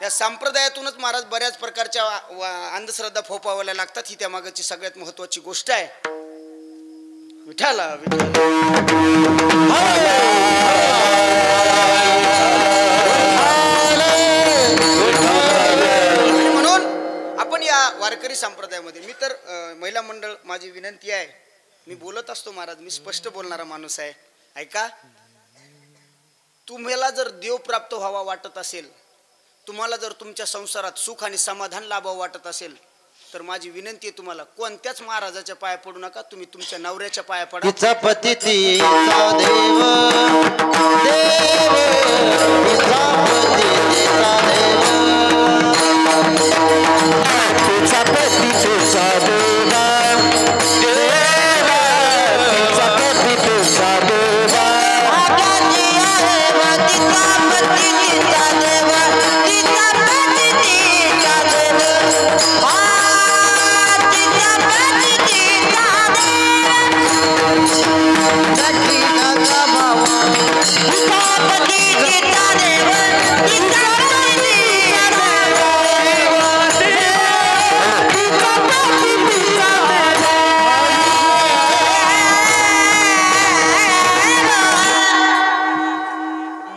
या संप्रदायातूनच महाराज बऱ्याच प्रकारच्या अंधश्रद्धा फोपावायला लागतात. ही त्या मागची सगळ्यात महत्वाची गोष्ट आहे. विठाला म्हणून आपण या वारकरी संप्रदायामध्ये, मी तर महिला मंडळ माझी विनंती आहे, मी बोलत असतो महाराज, मी स्पष्ट बोलणारा माणूस आहे. ऐका, तुम्हाला जर देव प्राप्त व्हावा वाटत असेल, तुम्हाला जर तुमच्या संसारात सुख आणि समाधान लाभावं वाटत असेल तर माझी विनंती आहे तुम्हाला कोणत्याच महाराजाच्या पाया पडू नका. तुम्ही तुमच्या नवऱ्याच्या पाया पडा. तिचा पती तिचा देव, देव तिचा पती तिचा देव, तिचा पती तिचा देवा, देवा तिचा पती तिचा देवा. आगाजी आहे तिचा पती तिचा देवा, तिचा पती तिचा देवा.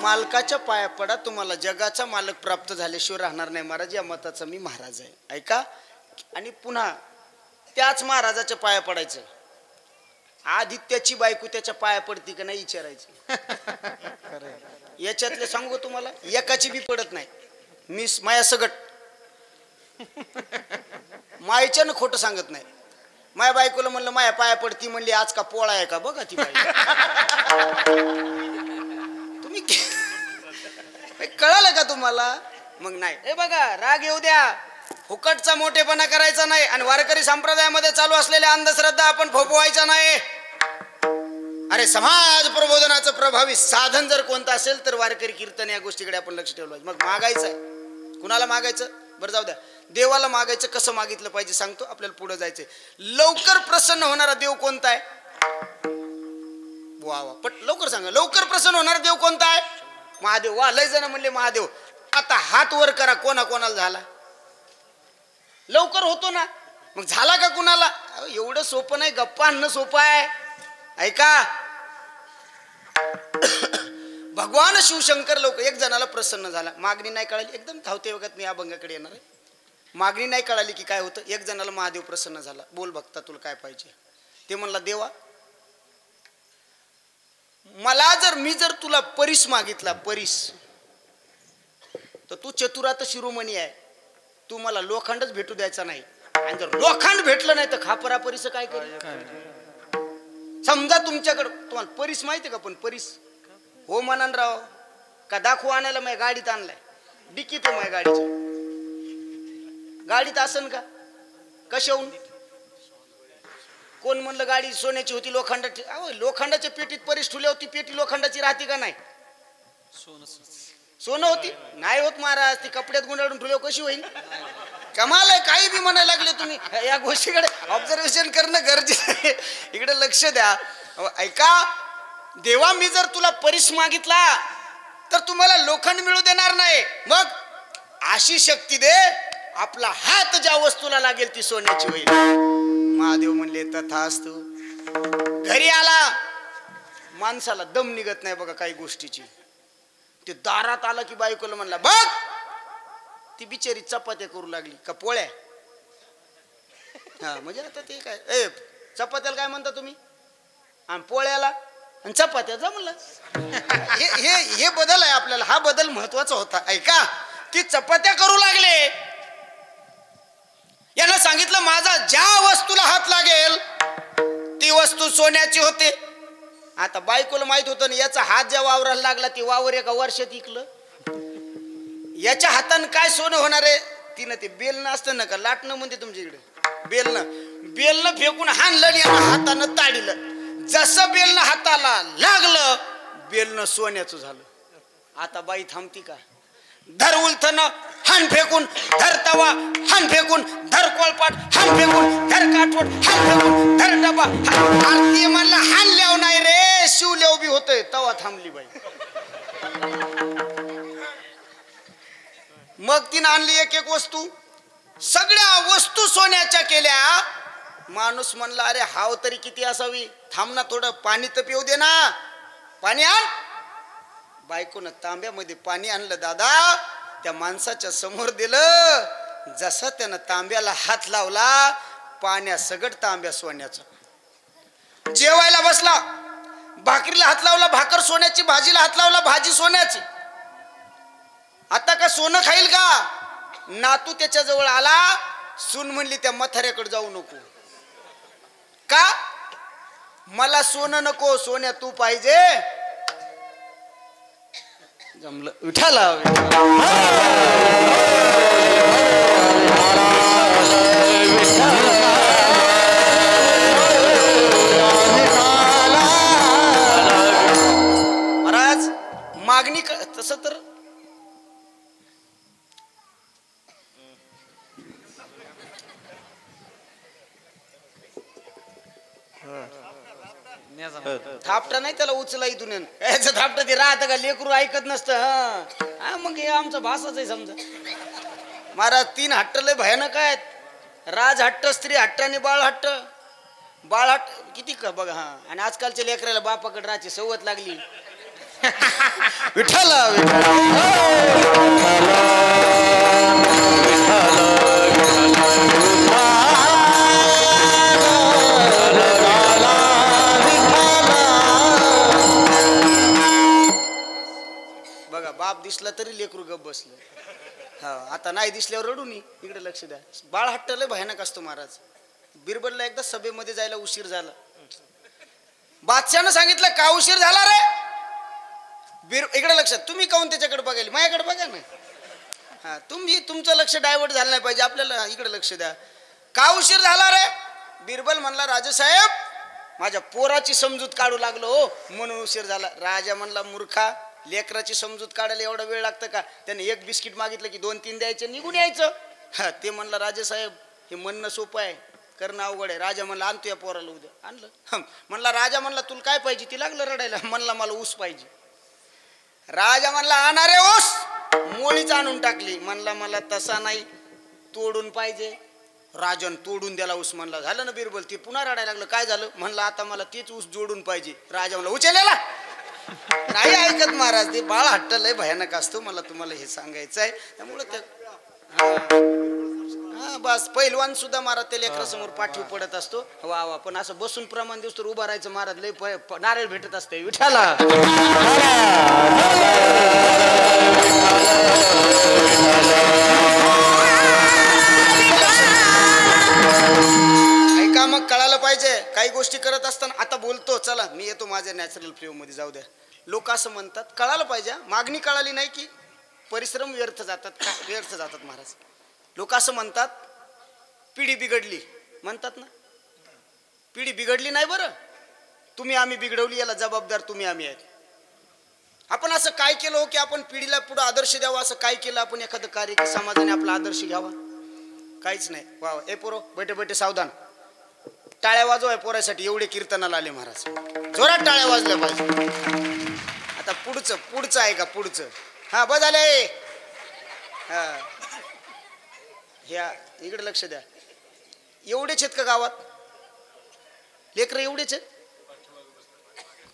मालकाच्या पाया पडा, तुम्हाला जगाचा मालक प्राप्त झाल्याशिवाय राहणार नाही महाराज. या मताचा मी महाराज आहे. ऐका, आणि पुन्हा त्याच महाराजाच्या पाया पडायचं. आदित्याची बायको त्याच्या पाया पडती का नाही विचारायचं. याच्यातले सांगू तुम्हाला, एकाची बी पडत नाही. मी माया सगट मायच्यानं खोटं सांगत नाही. माया बायकोला म्हणलं माया पाया पडती, म्हणली आज का पोळा आहे का बघा ती बाई. तुम्ही कळालं का तुम्हाला. मग नाही हे बघा, राग येऊ द्या, फुकटचा मोठेपणा करायचा नाही आणि वारकरी संप्रदायामध्ये चालू असलेल्या अंधश्रद्धा आपण फोपवायचा नाही. अरे समाज प्रबोधनाचं प्रभावी साधन जर कोणतं असेल तर वारकरी कीर्तन या गोष्टीकडे आपण लक्ष ठेवलं पाहिजे. मग मागायचं आहे, कुणाला मागायचं बरं जाऊ द्या, देवाला मागायचं. कसं मागितलं पाहिजे सांगतो, आपल्याला पुढे जायचंय. लवकर प्रसन्न होणारा देव कोणता आहे. वा वा पट लवकर सांगा, लवकर प्रसन्न होणारा देव कोणता आहे. महादेव. वा लय जण म्हणले महादेव. आता हात वर करा, कोणाला झाला. लवकर होतो ना, मग झाला का कुणाला. एवढं सोपं नाही, गप्पा आणणं सोपं आहे. ऐका, भगवान शिवशंकर लवकर एक जणाला प्रसन्न झाला. मागणी नाही कळाली, एकदम धावते वगैरे मी अभंगाकडे येणार आहे. मागणी नाही कळाली की काय होतं. एक जणाला महादेव प्रसन्न झाला. बोल भक्ता तुला काय पाहिजे. ते म्हणला देवा, मी जर तुला परीस मागितला, परीस, तर तू चतुरात शिरोमणी आहे, तू मला लोखंडच भेटू द्यायचा नाही. आणि जर लोखंड भेटलं नाही तर खापरा परीस काय करेल. समजा तुमच्याकडं, तुम्हाला परीस माहिती का, पण परीस हो म्हणन राव का दाखवू आणायला माझ्या गाडीत आणलाय डिकीत आहे माझ्या गाडीच्या गाडीत असन का कशाहून कोण म्हणलं गाडी सोन्याची होती लोखंडाची लोखंडाच्या पेटीत परीस ठुल्या होती पेटी लोखंडाची राहते का नाही सोनं होती नाही होत महाराज ती कपड्यात गुंडाळून ठुल्या कशी होईल कमाल आहे काही बी म्हणायला लागले तुम्ही या गोष्टीकडे ऑब्झर्वेशन करणं गरजेचं आहे इकडे लक्ष द्या ऐका देवा मी जर तुला परीस मागितला तर तुम्हाला लोखंड मिळू देणार नाही मग अशी शक्ती दे आपला हात ज्या वस्तूला लागेल ती सोन्याची होईल महादेव म्हणले तथास्तु घरी आला माणसाला दम निघत नाही बघा काही गोष्टीची ते दारात आला की बायकोला म्हणला बघ ती बिचारी चपात्या करू लागली का पोळ्या हा म्हणजे आता ते काय चपात्याला काय म्हणता तुम्ही आणि पोळ्याला आणि चपात्या जमलं हे बदल आहे आपल्याला हा बदल महत्वाचा होता ऐका ती चपात्या करू लागले यानं सांगितलं माझा ज्या वस्तूला हात लागेल ती वस्तू सोन्याची होते आता बायकोला माहित होतं ना याचा हात ज्या वावराला लागला ती वावर एका वर्षात इकलं याच्या हातानं काय सोनं होणार आहे तिनं ते बेलनं असतं ना का लाटणं म्हणते तुमच्या इकडे बेलनं फेकून हाणलं आणि यानं हातानं ताडीलं जसं बेलनं हाताला लागलं बेलनं सोन्याचं झालं आता बाई थांबती का धर उलथन हान फेकून धर तवा हान फेकून धर कोळपाट हान फेकून धर काठवट हान फेकून धर डबा आरती म्हणला हान लेव नाही रे शिवलेव बी होतंय तवा थांबली बाई मग तिने आणली एक एक वस्तू सगळ्या वस्तू सोन्याच्या केल्या माणूस म्हणला अरे हाव तरी किती असावी थांब ना थोडं पाणी तर पिऊ दे ना पाणी आण बायकोनं तांब्यामध्ये पाणी आणलं दादा त्या माणसाच्या समोर दिलं जसं त्यानं तांब्याला हात लावला पाण्या सगट तांब्या सोन्याचा जेवायला बसला भाकरीला हात लावला भाकर सोन्याची भाजीला हात लावला भाजी सोन्याची आता का सोनं खाईल का नातू त्याच्या जवळ आला सून म्हणली त्या मथाऱ्याकडे जाऊ नको का मला सोनं नको सोन्या तू पाहिजे जमलं विठाला महाराज मागणी तसं तर थापटा नाही त्याला उचला इथून याचं थापटा ते राहतं का लेकरू ऐकत नसतं हा मग हे आमचं भाषाच आहे समजा महाराज 3 हट्ट लय भयानक आहेत राज हट्ट स्त्री हट्ट आणि बाळ हट्ट किती का बघा हा आणि आजकालच्या लेकराला बापाकडे राहायची सवत लागली विठ्ठल बघा बाप दिसला तरी लेकरू गप बसलं हा आता नाही दिसल्यावर रडू नये इकडे लक्ष द्या बाळ हट्ट लय भयानक असतो महाराज बिरबलला एकदा सभेमध्ये जायला उशीर झाला बादशाहनं सांगितलं का उशीर झाला रे इकडे लक्षात तुम्ही काहून त्याच्याकडे बघायला माझ्याकडे बघा ना हा तुमचं लक्ष डायव्हर्ट झालं नाही पाहिजे आपल्याला इकडे लक्ष द्या का उशीर झाला रे बिरबल म्हणला राजसाहेब माझ्या पोराची समजूत काढू लागलो हो म्हणून उशीर झाला राजा म्हणला मूर्खा लेकराची समजूत काढायला एवढा वेळ लागतं का त्याने एक बिस्किट मागितलं की 2-3 द्यायचं निघून यायचं हा ते म्हणला राजसाहेब हे म्हणणं सोपं आहे करणं अवघड आहे राजा म्हणला आणतो या पोराला उद्या आणलं म्हणला राजा म्हणला तुला काय पाहिजे ती लागलं रडायला म्हणला मला ऊस पाहिजे राजा म्हणला आणा रे ऊस मोळीच आणून टाकली म्हणला मला तसा नाही तोडून पाहिजे राजन तोडून द्याला ऊस म्हणला झालं ना बिरबल ते पुन्हा रडायला लागलं काय झालं म्हणलं आता मला तेच ऊस जोडून पाहिजे राजा म्हणला उचललेला नाही ऐकत महाराज ते बाळ हट्ट लय भयानक असतो मला तुम्हाला हे सांगायचं आहे त्यामुळे ते हा बस पहिलवान सुद्धा महाराज ते लेकरासमोर पाठीव पडत असतो वा वा पण असं बसून प्रमाण दिवस तर उभा राहायचं महाराज लय नारळ भेटत असते विठाला ऐका मग कळालं पाहिजे काही गोष्टी करत असताना आता बोलतो चला चला मी येतो माझ्या नॅचरल फ्लेवमध्ये, जाऊ द्या. लोक असं म्हणतात, कळालं पाहिजे, मागणी कळाली नाही की परिश्रम व्यर्थ जातात का? व्यर्थ जातात महाराज. लोक असं म्हणतात पिढी बिघडली म्हणतात ना, पिढी बिघडली नाही बरं, तुम्ही आम्ही बिघडवली, याला जबाबदार तुम्ही आम्ही आहेत. आपण असं काय केलं हो की आपण पिढीला पुढे आदर्श द्यावा, असं काय केलं आपण एखादं कार्य की समाजाने आपला आदर्श घ्यावा? काहीच नाही. वा ए पोरो, बैठे बैठे सावधान, टाळ्या वाजवाय पोरासाठी, एवढे कीर्तनाला आले महाराज, जोरात टाळ्या वाजल्या पाहिजे. आता पुढचं आहे का? पुढचं हा बस झाले. हा ह्या इकडे लक्ष द्या. एवढेच आहेत का गावात लेकर? एवढेच आहेत.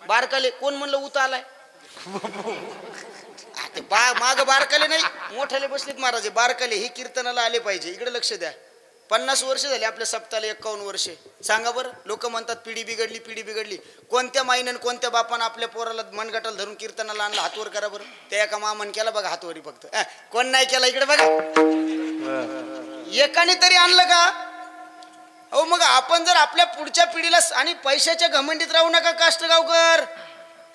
बारकाले कोण म्हणलं उता आलाय? माग बारकाले नाही, मोठ्याले बसलेत महाराज. बारकाले हे कीर्तनाला आले पाहिजे. इकडे लक्ष द्या. 50 वर्ष झाले आपल्या सप्ताहाला, 51 वर्षे. सांगा बरं, लोक म्हणतात पिढी बिघडली, पिढी बिघडली. कोणत्या माईनं कोणत्या बापानं आपल्या पोराला मनगटाला धरून कीर्तनाला आणलं? हातवर करा बरं. त्या एका मामन केला बघा हातवरी, फक्त कोण नाही केला. इकडे बघा, एकाने तरी आणलं का? अहो मग आपण जर आपल्या पुढच्या पिढीला, आणि पैशाच्या घमंडीत राहू नका काष्टगावकर.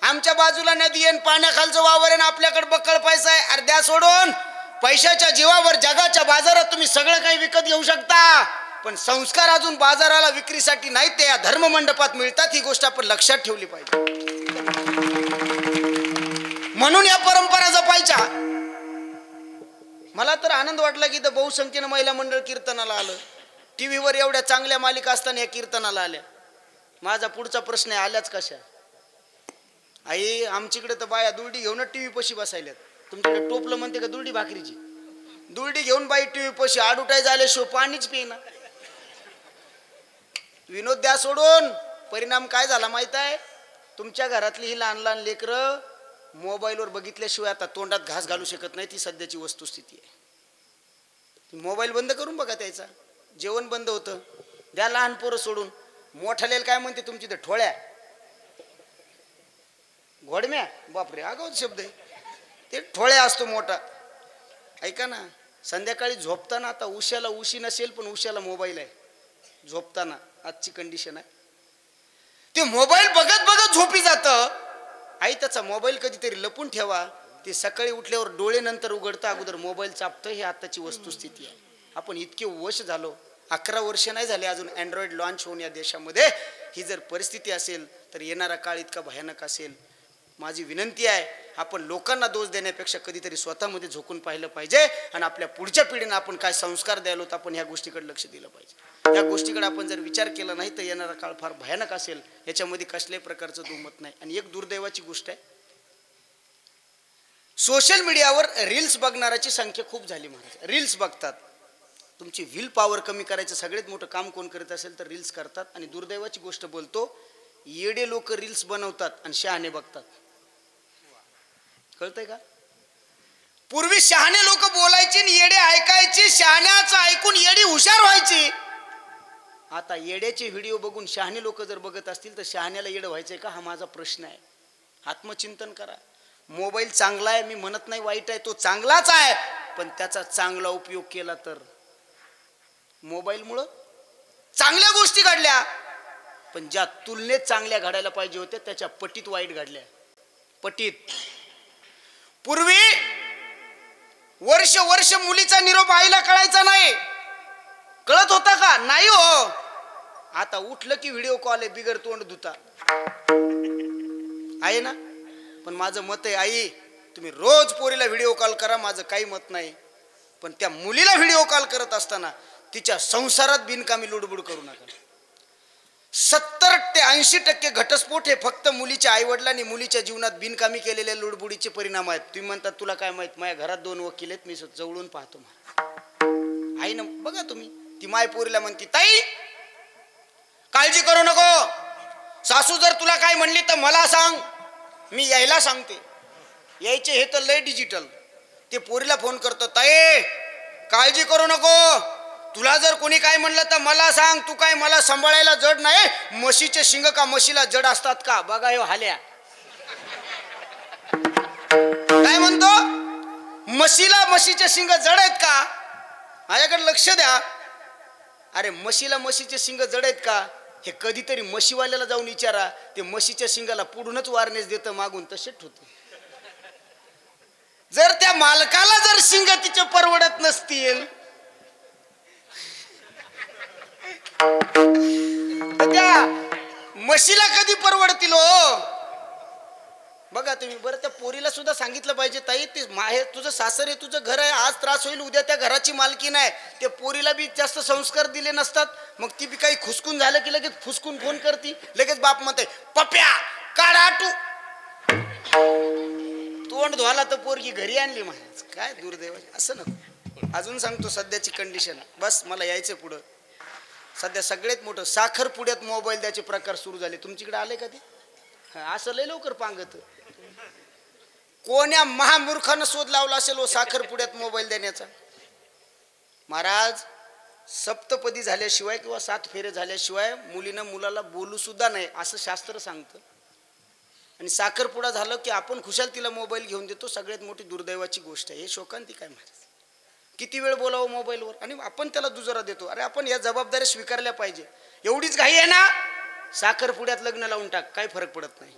आमच्या बाजूला नदी आहे, पाण्याखालचं वावर आहे, आपल्याकडे बक्कळ पैसा आहे. अर्ध्या सोडून पैशाच्या जीवावर जगाच्या बाजारात तुम्ही सगळं काही विकत घेऊ शकता, पण संस्कार अजून बाजाराला विक्रीसाठी नाही, ते या धर्म मंडपात मिळतात. ही गोष्ट आपण लक्षात ठेवली पाहिजे. म्हणून या परंपरा जपायच्या. मला तर आनंद वाटला की बहुसंख्येनं महिला मंडळ कीर्तनाला आलं. टीव्हीवर एवढ्या चांगल्या मालिका असताना या कीर्तनाला आल्या. माझा पुढचा प्रश्न आहे, आल्याच कशा? आई आमच्याकडे तर बाया दुर्डी घेऊनच टीव्ही पशी बसायल्यात. तुमच्याकडे टोपलं म्हणते का दुर्डी भाकरीची? दुर्डी घेऊन बाई टीव्ही पशी आडुटाय झाले, शो पाणीच पिना. विनोद द्या सोडून. परिणाम काय झाला माहित आहे? तुमच्या घरातली ही लहान लहान लेकरं मोबाईलवर बघितल्याशिवाय आता तोंडात घास घालू शकत नाही. ती सध्याची वस्तुस्थिती आहे. मोबाईल बंद करून बघा त्याचा. जेवण बंद होतं, द्या लहान पोरं सोडून. मोठालेल काय म्हणते तुमची तर ठोळ्या, घोडम्या, बापरे आगाऊ शब्द आहे ते. ठोळ्या असतो मोठा. ऐका ना, संध्याकाळी झोपताना, आता उशाला उशी नसेल पण उशाला मोबाईल आहे. झोपताना आजची कंडिशन आहे, ते मोबाईल बघत बघत झोपी जातं. आई त्याचा मोबाईल कधीतरी लपून ठेवा. ते सकाळी उठल्यावर डोळे नंतर उघडता, अगोदर मोबाईल चापतं. ही आताची वस्तुस्थिती आहे. आपण इतके वश झालो. 11 वर्ष नाही झाले अजून अँड्रॉइड लॉन्च होऊन या देशामध्ये. ही जर परिस्थिती असेल तर येणारा काळ इतका भयानक असेल. माझी विनंती आहे, आपण लोकांना दोष देण्यापेक्षा कधीतरी स्वतःमध्ये झोकून पाहिलं पाहिजे, आणि आपल्या पुढच्या पिढीनं आपण काय संस्कार द्यायला होत, आपण ह्या गोष्टीकडे लक्ष दिलं पाहिजे. या गोष्टीकडे आपण जर विचार केला नाही तर येणारा काळ फार भयानक असेल. याच्यामध्ये कसल्याही प्रकारचं दुमत नाही. आणि एक दुर्दैवाची गोष्ट आहे, सोशल मीडियावर रील्स बघणाऱ्याची संख्या खूप झाली महाराज. रील्स बघतात. तुमची व्हील पॉवर कमी करायचं सगळ्यात मोठं काम कोण करत असेल तर रील्स करतात. आणि दुर्दैवाची गोष्ट बोलतो, येडे लोक रील्स बनवतात आणि शहाणे बघतात. कळतंय का? पूर्वी शहाणे लोक बोलायचे आणि येडे ऐकायचे. शहाण्याचं ऐकून येडी हुशार व्हायची. आता येड्याचे व्हिडिओ बघून शहाणे लोक जर बघत असतील तर शहाण्याला येडं व्हायचंय का? हा माझा प्रश्न आहे. आत्मचिंतन करा. मोबाईल चांगला आहे, मी म्हणत नाही वाईट आहे, तो चांगलाच आहे, पण त्याचा चांगला उपयोग केला तर. मोबाईलमुळं चांगल्या गोष्टी घडल्या, पण ज्या तुलनेत चांगल्या घडायला पाहिजे होत्या त्याच्या पटीत वाईट घडल्या. पटीत. पूर्वी वर्ष मुलीचा निरोप आईला कळायचा नाही. कळत होता का? नाही हो. आता उठलं की व्हिडिओ कॉल आहे, बिगर तोंड धुता आहे ना. पण माझं मत आहे, आई तुम्ही रोज पोरीला व्हिडिओ कॉल करा, माझं काही मत नाही, पण त्या मुलीला व्हिडिओ कॉल करत असताना तिच्या संसारात बिनकामी लुडबुड करू नका. 70 ते 80% घटस्फोट हे फक्त मुलीच्या आईवडिलांनी मुलीच्या जीवनात बिनकामी केलेल्या लुडबुडीचे परिणाम आहेत. तुम्ही म्हणतात तुला काय माहित, माझ्या घरात 2 वकील आहेत, मी जवळून पाहतो. आई ना बघा तुम्ही, ती माय पोरीला म्हणती, ताई काळजी करू नको, सासू जर तुला काय म्हणली तर मला सांग, मी यायला सांगते. यायचे हे तर लय डिजिटल. ते पोरीला फोन करतो, ताई काळजी करू नको, तुला जर कोणी काय म्हणलं तर मला सांग, तू काय मला सांभाळायला जड नाही. म्हशीचे शिंग का म्हशीला जड असतात का? बघा यो हाल्या काय म्हणतो, म्हशीचे शिंग जड आहेत का? माझ्याकडे लक्ष द्या. अरे म्हशीचे शिंग जड आहेत का? हे कधीतरी म्हशीवाल्याला जाऊन विचारा, ते म्हशीच्या शिंगाला पुढूनच वारनेस देतं, मागून तसेच होतं. जर त्या मालकाला जर शिंग तिचे परवडत नसतील तर त्या म्हशीला कधी परवडतील हो? बघा तुम्ही. बरं, त्या पोरीला सुद्धा सांगितलं पाहिजे, ताई ते माहेर तुझं सासर आहे, तुझं घर आहे, आज त्रास होईल, उद्या त्या घराची मालकी नाही. ते पोरीला बी जास्त संस्कार दिले नसतात, मग ती बी काही खुसकून झालं की लगेच फुसकून फोन करती, लगेच बाप म्हणते पप्या काढा तू. तोंड धुवाला तर पोरगी घरी आणली महाराज. काय दुर्दैव. असं नको. अजून सांगतो सध्याची कंडिशन, बस मला यायचं पुढं. सध्या सगळ्यात मोठं साखर पुड्यात मोबाईल द्यायचे प्रकार सुरू झाले. तुमच्याकडे आले का ते? असं लय लवकर पांगत. कोण्या महामूर्खानं शोध लावला असेल साखर पुड्यात मोबाईल देण्याचा? महाराज, सप्तपदी झाल्याशिवाय किंवा 7 फेरे झाल्याशिवाय मुलीनं मुलाला बोलू सुद्धा नाही असं शास्त्र सांगतं. आणि साखरपुडा झालं की आपण खुशाल तिला मोबाईल घेऊन देतो. सगळ्यात मोठी दुर्दैवाची गोष्ट आहे. हे शोकांतिक आहे महाराज. किती वेळ बोलावं मोबाईलवर आणि आपण त्याला दुजोरा देतो. अरे आपण या जबाबदाऱ्या स्वीकारल्या पाहिजे. एवढीच घाई आहे ना, साखरपुड्यात लग्न लावून टाक, काही फरक पडत नाही.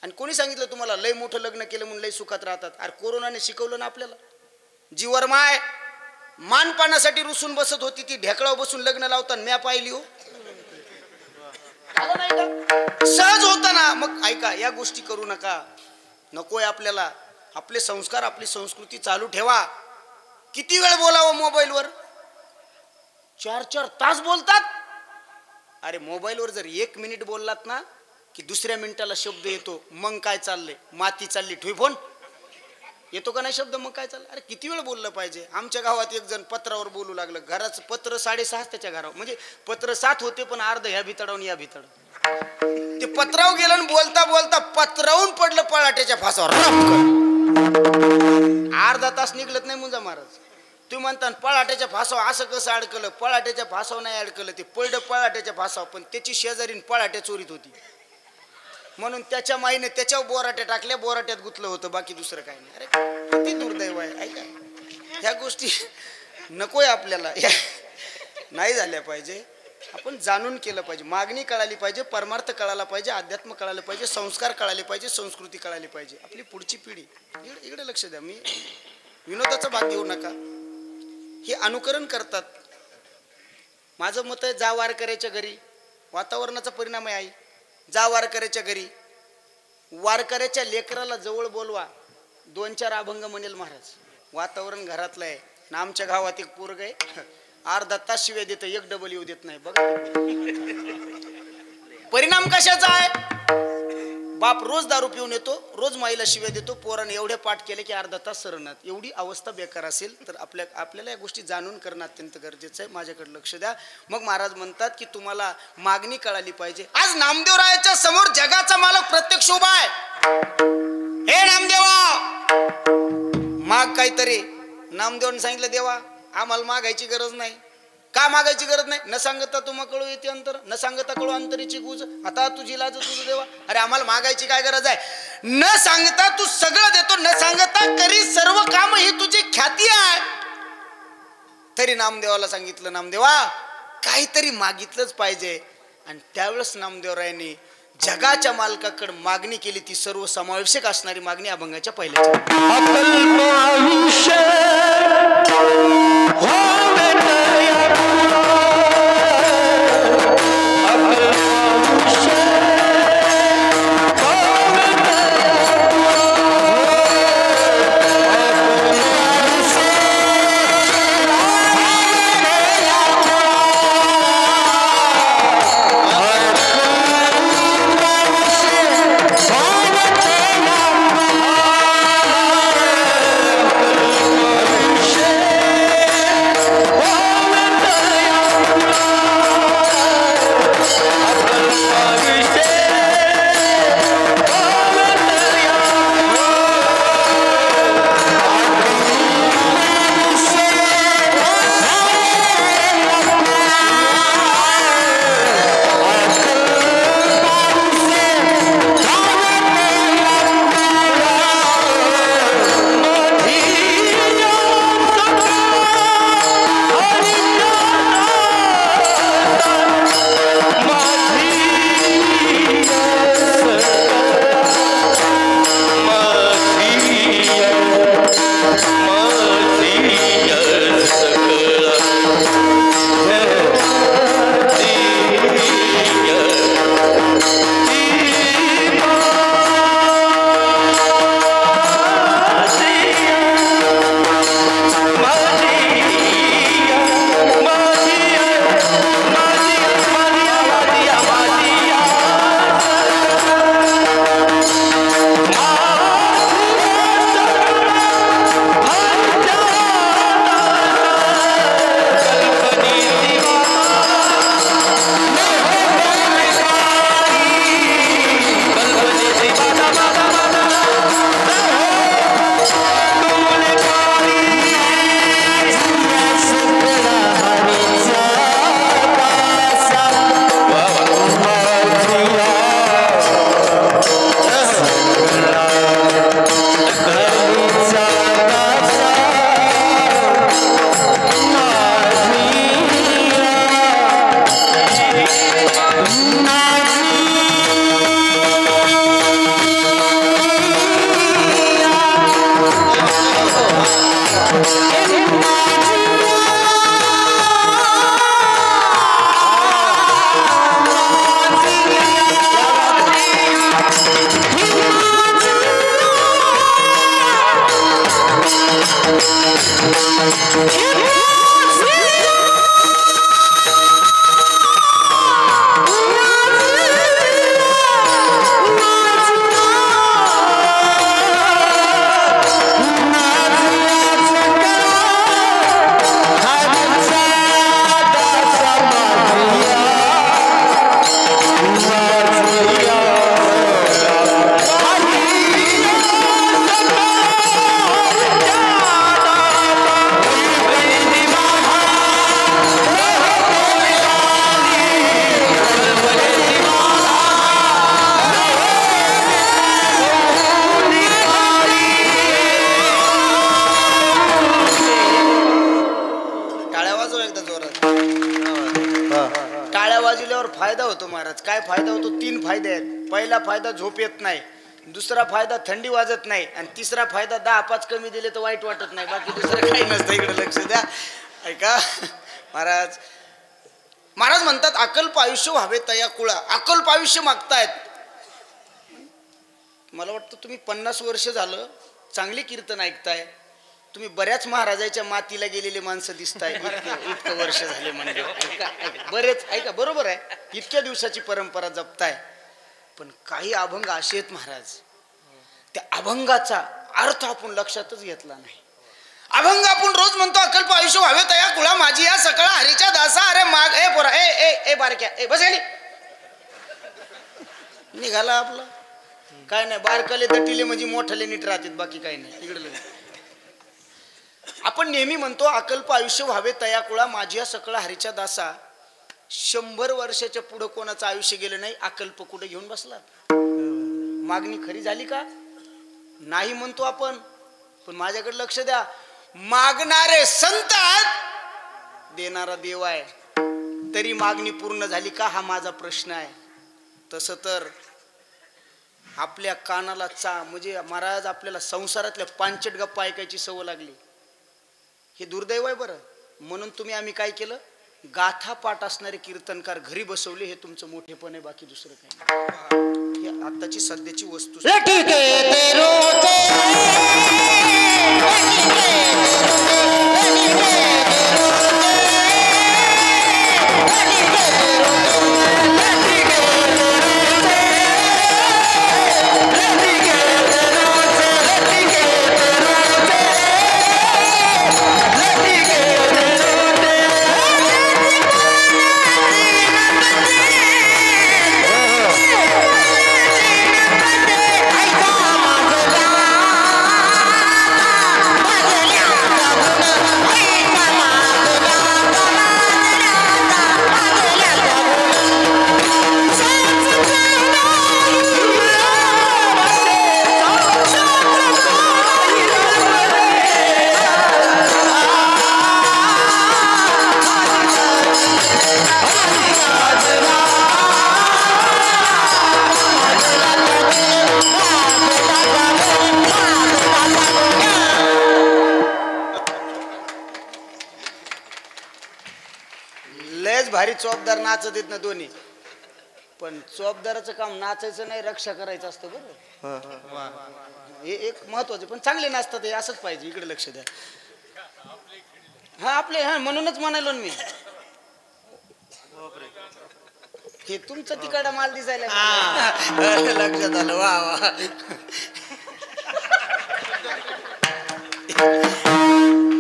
आणि कोणी सांगितलं तुम्हाला लय मोठं लग्न केलं म्हणून लय सुखात राहतात? अरे कोरोनाने शिकवलं ना आपल्याला. जीवर माय मानपानासाठी रुसून बसत होती, ती ढेकळावर बसून लग्न लावताना म्या पाहिली हो. सहज होता ना. मग ऐका, या गोष्टी करू नका. नकोय आपल्याला. आपले संस्कार, आपली संस्कृती चालू ठेवा. किती वेळ बोलावं मोबाईलवर? 4-4 तास बोलतात. अरे मोबाईलवर जर 1 मिनिट बोललात ना की दुसऱ्या मिनिटाला शब्द येतो, मग काय चाललंय, माती चालली, ठुई फोन येतो का नाही शब्द, मग काय चाललं. अरे किती वेळ बोललं पाहिजे. आमच्या गावात एक जण पत्रावर बोलू लागलं. घराचं पत्र 6.5 त्याच्या घरावर, म्हणजे पत्र 7 होते पण अर्ध ह्या भितडावून या भितड. ते पत्रावर गेलं आणि बोलता बोलता पत्रावून पडलं पळाट्याच्या फासावर. अर्धा तास निघलत नाही मुंजा महाराज. तुम्ही म्हणता पळाट्याच्या फासावर असं कसं अडकलं? पळाट्याच्या फासावर नाही अडकलं, ते पडलं पळाट्याच्या फासावर, पण त्याची शेजारीन पळाट्या चोरीत होती म्हणून त्याच्या माईने त्याच्यावर बोराट्या टाकल्या, बोराट्यात गुतलं होतं, बाकी दुसरं काही नाही. अरे किती दुर्दैव आहे. ऐका, ह्या गोष्टी नकोय आपल्याला, नाही झाल्या पाहिजे. आपण जाणून केलं पाहिजे. मागणी कळाली पाहिजे, परमार्थ कळायला पाहिजे, अध्यात्म कळायला पाहिजे, संस्कार कळाले पाहिजे, संस्कृती कळाली पाहिजे. आपली पुढची पिढी इकडे लक्ष द्या. मी विनोदाचा भाग घेऊ नका. हे अनुकरण करतात. माझं मत आहे, जा वारकऱ्याच्या घरी. वातावरणाचा परिणाम आहे. जा वारकऱ्याच्या घरी. वारकऱ्याच्या लेकराला जवळ बोलवा. 2-4 अभंग म्हणेल महाराज. वातावरण घरातलं आहे. ना आमच्या गावात एक पोरग आहे, अर्धा तास शिव्या देतं, 1 डबल येऊ देत नाही. बघा परिणाम कशाचा आहे. बाप रोज दारू पिऊन येतो, रोज माईला शिव्या देतो, पोराने एवढे पाठ केले की अर्धा तास सरणार. एवढी अवस्था बेकार असेल तर आपल्याला या गोष्टी जाणून करणं अत्यंत गरजेचं आहे. माझ्याकडे लक्ष द्या. मग महाराज म्हणतात की तुम्हाला मागणी कळाली पाहिजे. आज नामदेवरायाच्या समोर जगाचा मालक प्रत्यक्ष उभा आहे. हे नामदेवा माग काहीतरी. नामदेवाने सांगितलं, देवा आम्हाला मागायची गरज नाही. का मागायची गरज नाही? न सांगता तुम्हा कळू येते अंतर, न सांगता कळू अंतरीची गुज. आता तुझी लाज तुझं देवा. अरे आम्हाला मागायची काय गरज आहे? न सांगता तू सगळं देतो, न सांगता करी सर्व काम, ही तुझी ख्याती आहे. तरी नामदेवाला सांगितलं, नामदेवा काहीतरी मागितलंच पाहिजे. आणि त्यावेळेस नामदेवरायांनी जगाच्या मालकाकडे मागणी केली. ती सर्व समावेशक असणारी मागणी अभंगाच्या पहिल्याच्या. फायदा होतो महाराज. काय फायदा होतो? 3 फायदे आहेत. पहिला फायदा झोप येत नाही, दुसरा फायदा थंडी वाजत नाही, आणि तिसरा फायदा 10-5 कमी दिले तर वाईट वाटत नाही. बाकी दुसरं काही नसतं. इकडे लक्ष द्या. ऐका महाराज. महाराज म्हणतात अकल्प आयुष्य व्हावे तया कुळा. अकल्प आयुष्य मागतायत. मला वाटतं तुम्ही 50 वर्ष झालं चांगली कीर्तन ऐकताय. तुम्ही बऱ्याच महाराजाच्या मातीला गेलेले माणसं दिसताय. इतकं वर्ष झाले म्हणजे बरेच. ऐका बरोबर आहे, इतक्या दिवसाची परंपरा जपताय. पण काही अभंग असे आहेत महाराज, त्या अभंगाचा अर्थ आपण लक्षातच घेतला नाही. अभंग आपण रोज म्हणतो अकल्प आयुष्य व्हावे तया कुळा माझी या सकळा हरीच्या दासा. अरे माग ए पोरा ए ए ए बारक्या ए बस खाली. निघाला आपला. काय नाही, बारकाले दटीले म्हणजे मोठाले नीट राहतात, बाकी काही नाही. इकडे आपण नेहमी म्हणतो अकल्प आयुष्य व्हावे तया कुळा माझी या सकळा हरीच्या दासा. 100 वर्षाच्या पुढे कोणाचं आयुष्य गेलं नाही, अकल्प कुठे घेऊन बसला. मागणी खरी झाली का नाही म्हणतो आपण, पण माझ्याकडे लक्ष द्या. मागणारे संत आहेत, देणारा देव आहे. तरी मागणी पूर्ण झाली का हा माझा प्रश्न आहे. तसं तर आपल्या कानाला म्हणजे महाराज आपल्याला संसारातल्या पांचट गप्पा ऐकायची सवय लागली. हे दुर्दैव आहे बरं. म्हणून आम्ही काय केलं, गाथा पाठ असणारे कीर्तनकार घरी बसवले. हे तुमचं मोठेपण आहे, बाकी दुसरं काही. ही आताची सध्याची वस्तू. भारी चोपदार नाचत येत ना दोन्ही, पण चोपदाराचं काम नाचायचं नाही, रक्षा करायचं असतं बरं. हे एक महत्वाचं. पण चांगले नाचतात, हे असंच पाहिजे. इकडे लक्ष द्या. हा आपले हा म्हणूनच म्हणालो मी. हे तुमचं तिकडा माल दिसायला लक्षात आलं. वा वा.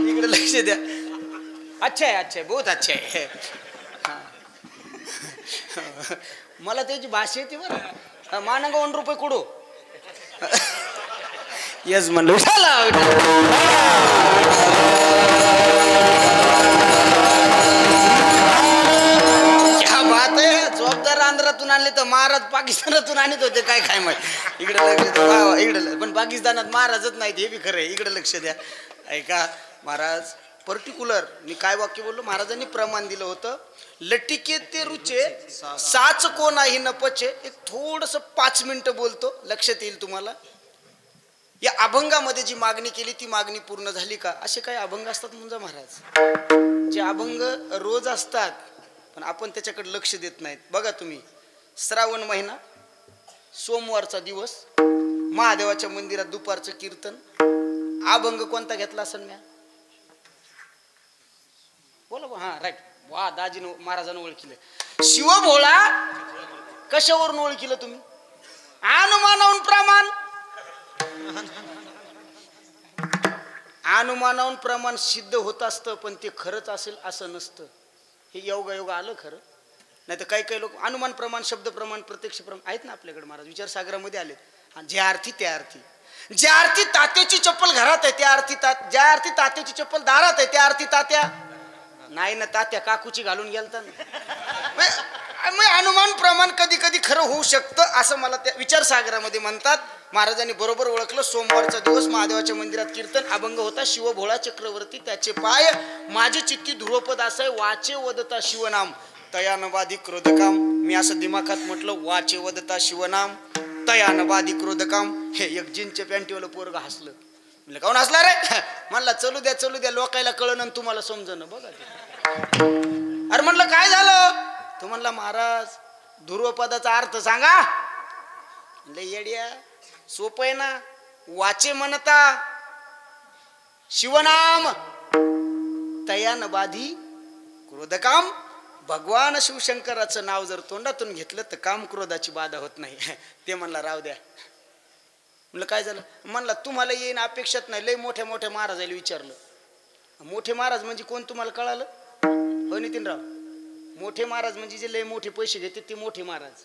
इकडे लक्ष द्या. अच्छा आहे, अच्छा आहे, बहुत अच्छा आहे. मला त्याची भाषा येते बरं. मानंग 1 रुपये कुडू. यस म्हणलं. क्या बात आहे. चोपदार आंध्रातून आणले तर महाराज पाकिस्तानातून आणत होते. काय काय माहिती. इकडे लक्ष द्या. इकडे पण पाकिस्तानात महाराजच नाहीत, हे बी खरं आहे. इकडे लक्ष द्या. ऐका महाराज, पर्टिक्युलर मी काय वाक्य बोललो, महाराजांनी प्रमाण दिलं होतं. लटिके ते रुचे साच को नाही न पचे. एक थोडस 5 मिनिटं बोलतो, लक्षात येईल तुम्हाला. या अभंगामध्ये जी मागणी केली ती मागणी पूर्ण झाली का. असे काही अभंग असतात म्हणजे महाराज, जे अभंग रोज असतात पण आपण त्याच्याकडे लक्ष देत नाहीत. बघा तुम्ही, श्रावण महिना, सोमवारचा दिवस, महादेवाच्या मंदिरात दुपारचं कीर्तन. अभंग कोणता घेतला असेल म्या? बोला हा राईट. वा दाजीनं महाराजांना ओळखलं. शिवभोळा कशावरून ओळखलं तुम्ही? अनुमानावून प्रमाण. अनुमानावून प्रमाण सिद्ध होत असतं पण ते खरंच असेल असं नसतं. हे योगा आलं खरं. नाही तर काही काही लोक अनुमान प्रमाण, शब्द प्रमाण, प्रत्यक्ष प्रमाण आहेत ना आपल्याकडे. महाराज विचारसागरामध्ये आलेत. ज्या अर्थी त्या अर्थी. ज्या अर्थी तात्याची चप्पल घरात आहे त्या अर्थी ज्या अर्थी तात्याची चप्पल दारात आहे त्या अर्थी तात्या नाही ना. तात्या काकूची घालून गेलता ना. अनुमान प्रमाण कधी कधी खरं होऊ शकतं असं मला त्या विचारसागरामध्ये म्हणतात. महाराजांनी बरोबर ओळखलं. सोमवारचा दिवस महादेवाच्या मंदिरात कीर्तन अभंग होता. शिवभोळा चक्रवर्ती त्याचे पाय माझे चित्ती ध्रुवपद असाय वाचे वदता शिवनाम तयानवादी क्रोधकाम. मी असं दिमाखात म्हटलं वाचे वदता शिवनाम तयानवादी क्रोधकाम. हे एक जीनच्या पॅन्टीवालं पोरग हसलं. म्हणलं काऊन हसला रे? म्हणला चलू द्या लोकायला कळलं तुम्हाला समजणं. बघा अरे म्हणलं काय झालं? तो म्हणला महाराज ध्रुवपदाचा अर्थ सांगा. लय येड्या सोपं आहे ना. वाचे म्हणता शिवनाम तयान बाधी क्रोधकाम. भगवान शिवशंकराचं नाव जर तोंडातून घेतलं तर काम क्रोधाची बाधा होत नाही. ते म्हणला राव द्या. म्हणलं काय झालं? म्हणला तुम्हाला येईन अपेक्षात नाही. लय मोठ्या मोठ्या महाराजाला विचारलं. मोठे महाराज म्हणजे कोण तुम्हाला कळालं? हो नितीनराव. मोठे महाराज म्हणजे जे लय मोठे पैसे घेते ते मोठे महाराज.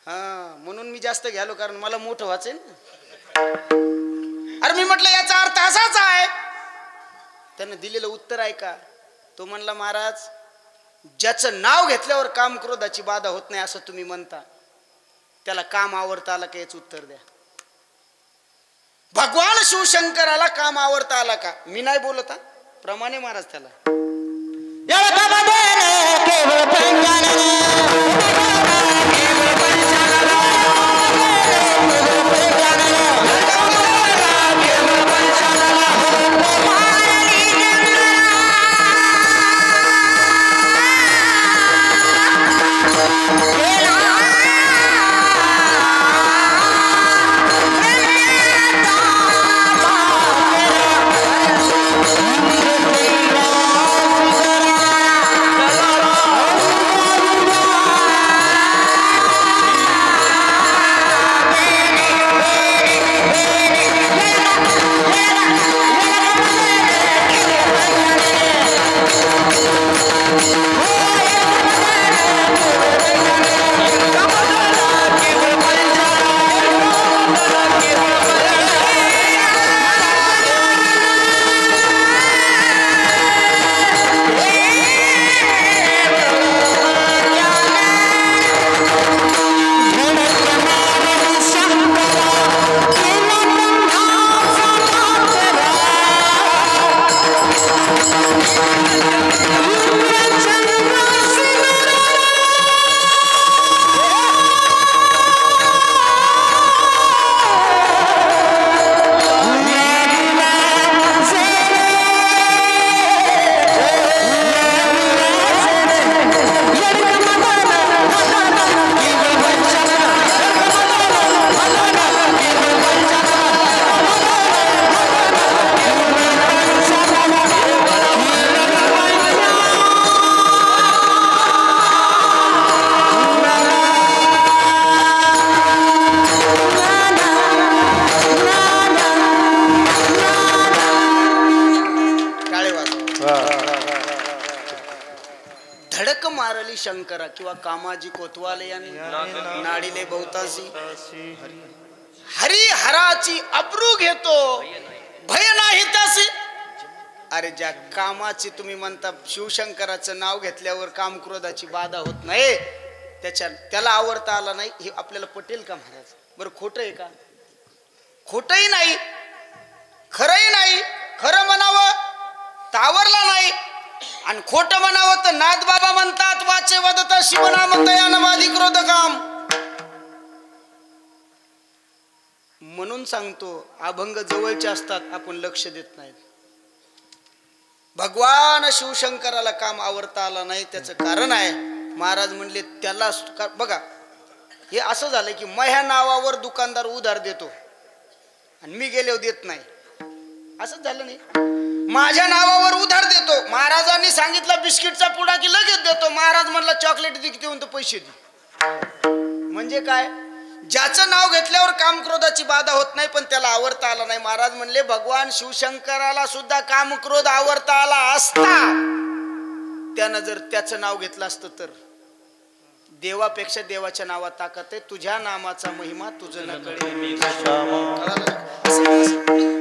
हा म्हणून मी जास्त घ्यालो कारण मला मोठं व्हायचंय ना. अरे मी म्हटलं याचा अर्थ असाच आहे. त्यानं दिलेलं उत्तर ऐका. तो म्हणला महाराज ज्याचं नाव घेतल्यावर काम क्रोधाची बाधा होत नाही असं तुम्ही म्हणता त्याला काम आवडता आला का याच उत्तर द्या. भगवान शिवशंकराला काम आवडता आला का? मी नाही बोलत हा. प्रमाणे महाराज त्याला शंकरा किंवा कामाजी कोतवाले यांनी नाडीले बहुतासी हरी हराची अब्रू घेतो भय नाही त्यासी. अरे ज्या कामाची तुम्ही म्हणता शिवशंकराचं नाव घेतल्यावर काम क्रोधाची बाधा होत नाही त्याला आवडता आला नाही हे आपल्याला पटेल का महाराज? बरं खोटं आहे का? खोटंही नाही खरंही नाही. खरं म्हणावं तावरला नाही आणि खोटं म्हणावं तर नाथ बाबा म्हणतात वाचे वदता शिवनाम तयानवादी क्रोधकाम. म्हणून सांगतो अभंग जवळचे असतात आपण लक्ष देत नाहीत. भगवान शिवशंकराला काम आवडता आला नाही त्याचं कारण आहे महाराज म्हणले त्याला बघा हे असं झालं की माझ्या नावावर दुकानदार उधार देतो आणि मी गेल्यावर देत नाही. असंच झालं नाही. माझ्या नावावर उधार देतो, महाराजांनी सांगितलं बिस्किटचा पुडा की लगेच देतो, महाराज म्हणला चॉकलेट दे, किती म्हणतो पैसे दे. म्हणजे काय, ज्याचं नाव घेतल्यावर काम क्रोधाची बाधा होत नाही, पण त्याला आवरता आला नाही. महाराज म्हणले भगवान शिवशंकराला सुद्धा काम क्रोध आवरता आला असता, त्यानं जर त्याचं नाव घेतलं असतं तर. देवापेक्षा देवाच्या नावात ताकद आहे. तुझ्या नामाचा महिमा तुझं न कळे.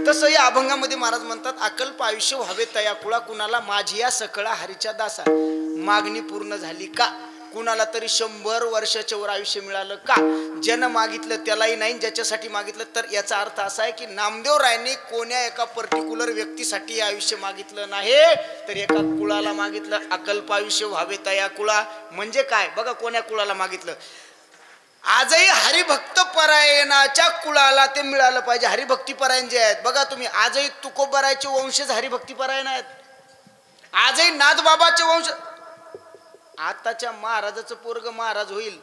तसं या अभंगामध्ये महाराज म्हणतात अकल्प आयुष्य व्हावे तया कुळा, कुणाला माझी या सकळा हरीच्या दासा. मागणी पूर्ण झाली का? कुणाला तरी 100 वर्षाच्या वर आयुष्य मिळालं का? ज्यानं मागितलं त्यालाही नाही, ज्याच्यासाठी मागितलं तर. याचा अर्थ असा आहे की नामदेव रायने कोण्या एका पर्टिक्युलर व्यक्तीसाठी आयुष्य मागितलं नाही, तर एका कुळाला मागितलं. अकल्प आयुष्य व्हावे तया कुळा म्हणजे काय बघा, कोण्या कुळाला मागितलं. आजही हरिभक्त परायणाच्या कुळाला ते मिळालं पाहिजे. हरिभक्ती परायण जे आहेत बघा तुम्ही, आजही तुकोबरायचे वंशज हरिभक्ती परायण आहेत. आजही नाथबाबाचे वंश. आताच्या महाराजाचं पोरग महाराज होईल,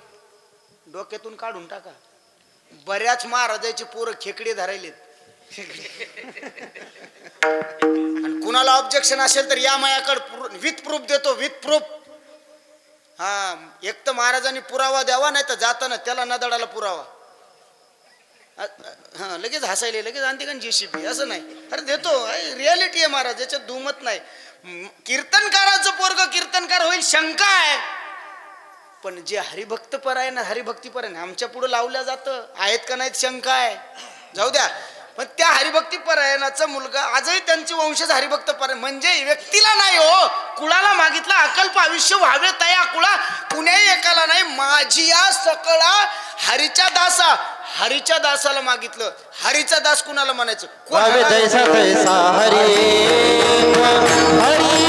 डोक्यातून काढून टाका. बऱ्याच महाराजाचे पोरं खेकडे धरायलेत. आणि कुणाला ऑब्जेक्शन असेल तर या मायाकडे विथ प्रूफ देतो, विथ प्रूफ. हा, एक तर महाराजांनी पुरावा द्यावा, नाही तर जाताना त्याला नदडाला पुरावा. हा, लगेच हसायले, लगेच आणते का JCB, असं नाही. अरे देतो, रियालिटी आहे महाराज, याच्यात दुमत नाही. कीर्तनकाराचं पोरग कीर्तनकार होईल शंका आहे, पण जे हरिभक्त परायण हरिभक्ती परायण आमच्या पुढे लावल्या जातं आहेत का नाहीत शंका आहे. जाऊ द्या, पण त्या हरिभक्ती परायणाचा मुलगा आजही त्यांची वंशज हरिभक्त परायण. म्हणजे व्यक्तीला नाही हो, कुळाला मागितलं. अकल्प आयुष्य व्हावे तया कुळा, कुण्याही एकाला नाही, माझी या सकळा हरीच्या दासा. हरीच्या दासाला मागितलं. हरीचा दास कुणाला म्हणायचं? तैसा तैसा हरी हरी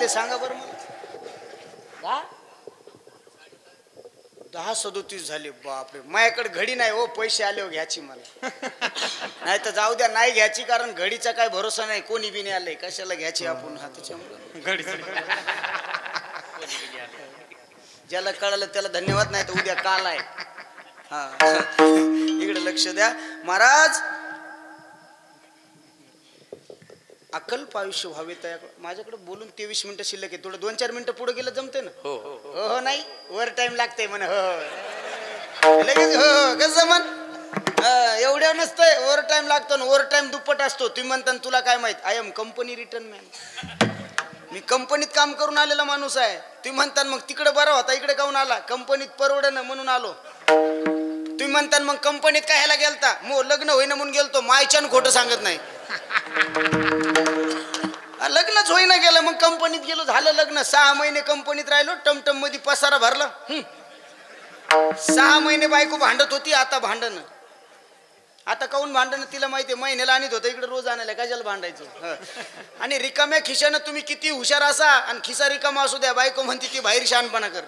सांगा बरं मला. 10:37 झाले. बापरे, माझ्याकडे घडी नाही हो, पैसे आले हो घ्यायची मला. नाही तर जाऊ द्या, नाही घ्यायची, कारण घडीचा काय भरोसा नाही, कोणी बी नाही आलंय, कशाला घ्यायची आपण. हा, त्याच्यामुळे ज्याला कळालं त्याला धन्यवाद, नाही तर उद्या काल आहे. हा, इकडे लक्ष द्या महाराज. अकल्प आयुष्य व्हावे तया. माझ्याकडे बोलून 23 मिनिटं शिल्लक आहे. थोडं 2-4 मिनिटं पुढे गेलं जमते ना? हो हो हो. नाही वर टाइम लागते म्हण. हो लगेच हो हो कसं जमन? एवढ्या नसतंय, ओव्हर टाइम लागतो ना. ओव्हर टाइम दुप्पट असतो. तुम्ही म्हणता तुला काय माहित, I am company return man. मी कंपनीत काम करून आलेला माणूस आहे. तुम्ही म्हणता मग तिकडे बरा होता, इकडे काऊन आला? कंपनीत परवडणं म्हणून आलो. तुम्ही म्हणता मग कंपनीत काय ह्याला गेलता? मग लग्न होईना म्हणून गेलतो. मायच्यान खोटं सांगत नाही. लग्नच होईना गेलं, मग कंपनीत गेलो, झालं लग्न. 6 महिने कंपनीत राहिलो, टमटम मध्ये पसारा भरला. 6 महिने बायको भांडत होती. आता भांडण, आता काऊन भांडण तिला माहिती आहे. महिन्याला आणत होतं, इकडे रोज आणायला, कशाला भांडायचं? आणि रिकाम्या खिशानं तुम्ही किती हुशार असा आणि खिसा रिकामा असू द्या, बायको म्हणते ती बाहेर शहाणपणा कर.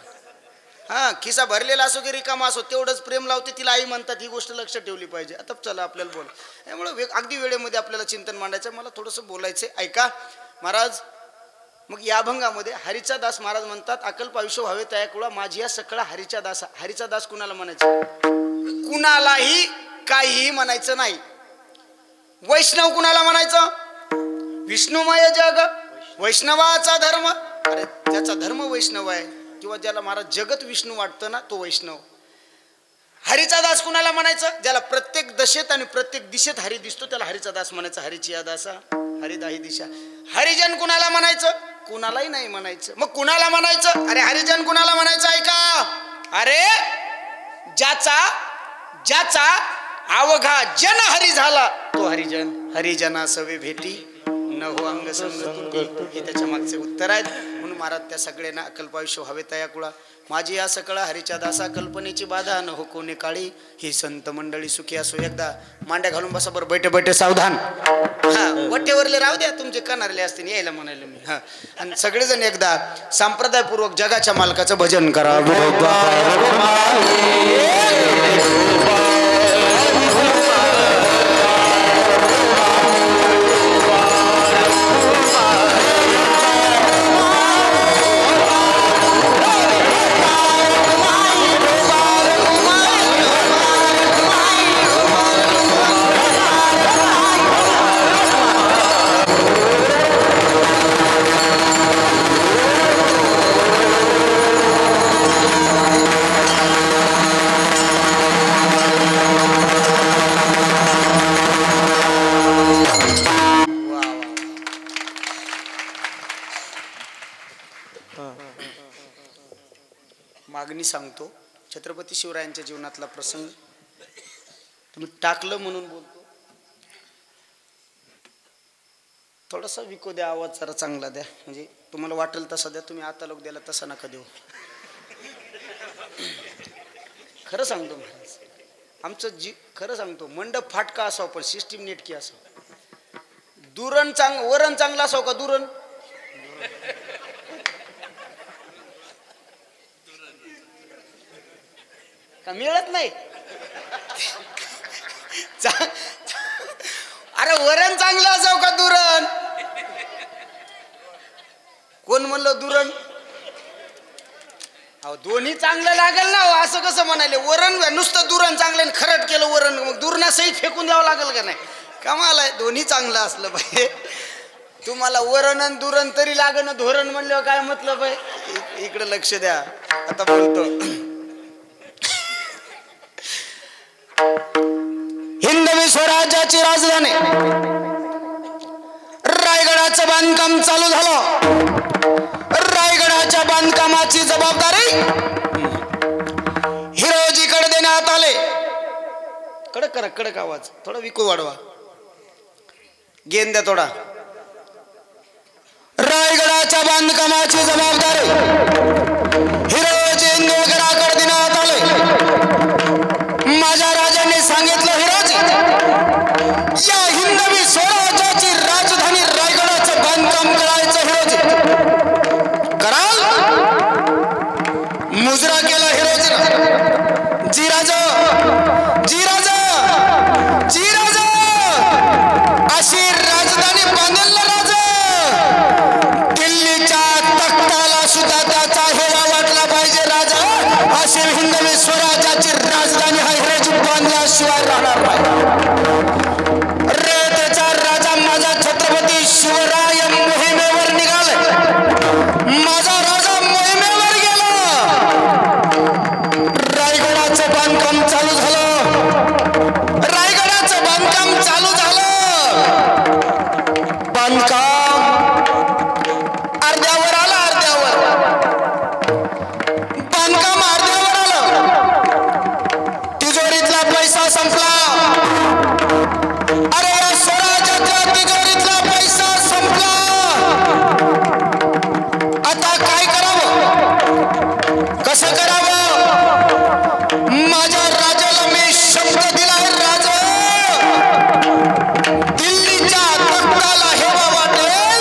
हा, खिसा भरलेला असो की रिकामा असो, तेवढंच प्रेम लावते. तिला आई म्हणतात. ही गोष्ट लक्षात ठेवली पाहिजे. आता चला आपल्याला बोल. त्यामुळे अगदी वेळेमध्ये आपल्याला चिंतन मांडायचं. मला थोडंसं बोलायचं, ऐका महाराज. मग या अभंगामध्ये हरीचा दास महाराज म्हणतात अकल्प आयुष्य व्हावे तया कुळा, माझी या सकळा हरीचा दास. हरीचा दास कुणाला म्हणायचं? कुणालाही काहीही म्हणायचं नाही. वैष्णव कुणाला म्हणायचं? विष्णुमय जग वैष्णवाचा धर्म. अरे त्याचा धर्म वैष्णव आहे, किंवा ज्याला महाराज जगत विष्णू वाटतं ना, तो वैष्णव. हरीचा दास कुणाला म्हणायचं? ज्याला प्रत्येक दशेत आणि प्रत्येक दिशेत हरी दिसतो, त्याला हरीचा दास म्हणायचं. हरीची या दासा हरिदाही दिशा. हरिजन कुणाला म्हणायचं? कुणालाही नाही म्हणायचं. मग कुणाला म्हणायचं? अरे हरिजन कुणाला म्हणायचं ऐका. अरे ज्याचा ज्याचा अवघा जन हरी झाला तो हरिजन. हरिजना सवे भेटी न हो अंग संग तुटी, हे त्याच्या मागचे उत्तर आहेत. म्हणून महाराज त्या सगळ्यांना अकल्पायुष्य हवे तया कुळा. माझी या सकळा हरीच्या दासा कल्पनेची बाधा न हो कोणी काळी. ही संत मंडळी सुखी असो. एकदा मांड्या घालून बसा बरं, बैठे बैठे सावधान. हा वट्टेवरले राहू द्या, तुमचे कणारले असतील यायला म्हणाले मी. हा आणि सगळेजण एकदा संप्रदायपूर्वक जगाच्या मालकाचं भजन करा. मागणी सांगतो. छत्रपती शिवरायांच्या जीवनातला प्रसंग तुम्ही टाकलं म्हणून बोलतो. थोडासा विको द्या, आवाज जरा चांगला द्या, म्हणजे तुम्हाला वाटेल तसा द्या. तुम्ही आता लोक द्याला तसा नका देऊ. खरं सांगतो महाराज, आमचं खरं सांगतो, मंडप फाटका असावं पण सिस्टीम नेटकी असावं. दुरण वरण चांगला असावं का दुरण? का मिळत नाही? अरे वरण चांगलं असावं का दुरण? कोण म्हणलं दुरण? अहो दोन्ही चांगलं लागेल ना. असं कसं म्हणाले? वरण नुसतं दुरण चांगलं खरट केलं वरण, मग दुरणासहित फेकून द्यावं लागेल का नाही? कमाल आहे. दोन्ही चांगलं असलं पाहिजे. तुम्हाला वरण आणि दुरण तरी लागणं, धोरण म्हणल्यावर काय मतलब आहे? इकडे लक्ष द्या. आता बोलतो. हिंदवी स्वराज्याची राजधानी रायगडाचं बांधकाम चालू झालं. रायगडाच्या बांधकामाची जबाबदारी हिरोजीकडे देण्यात आले. कडक करा, कडक आवाज, थोडा विकू वाढवा, गेन द्या थोडा. रायगडाच्या बांधकामाची जबाबदारी हिरोजी इंदुरकरांकडे देण्यात आले. माझ्या राजांनी सांगितलं, हिरोजी या हिंदवी स्वराज्याची राजधानी रायगडाचं बांधकाम करायचं. हिरोजी कराल? मुजरा केला हिरोजीनं. जी राजा, जी राजा, जी राजा, अशी राजधानी बांधेल ना राजा. दिल्लीच्या तख्ताला सुद्धा त्याचा हेवा वाटला पाहिजे राजा. अशी हिंदवी स्वराज्याची राजधानी हा हिरोजी बांधल्याशिवाय राहणार नाही. रेतेचा राजा माझा छत्रपती शिवराय मोहिमेवर निघाले. माझा राजा मोहिमेवर गेला. रायगडाचं बांधकाम चालू झालं. रायगडाचं बांधकाम चालू झालं. बांधकाम अर्ध्यावर आलं. अर्ध्यावर बांधकाम अर्ध्यावर आलं. तिजोरीतला पैसा संपला. अरे या स्वराज्याच्या तिजोरीतला पैसा संपला. आता काय करावं? कसं करावं? माझ्या राजाला मी शब्द दिलाय. राजा दिल्लीच्या तख्ताला हेवा वाटेल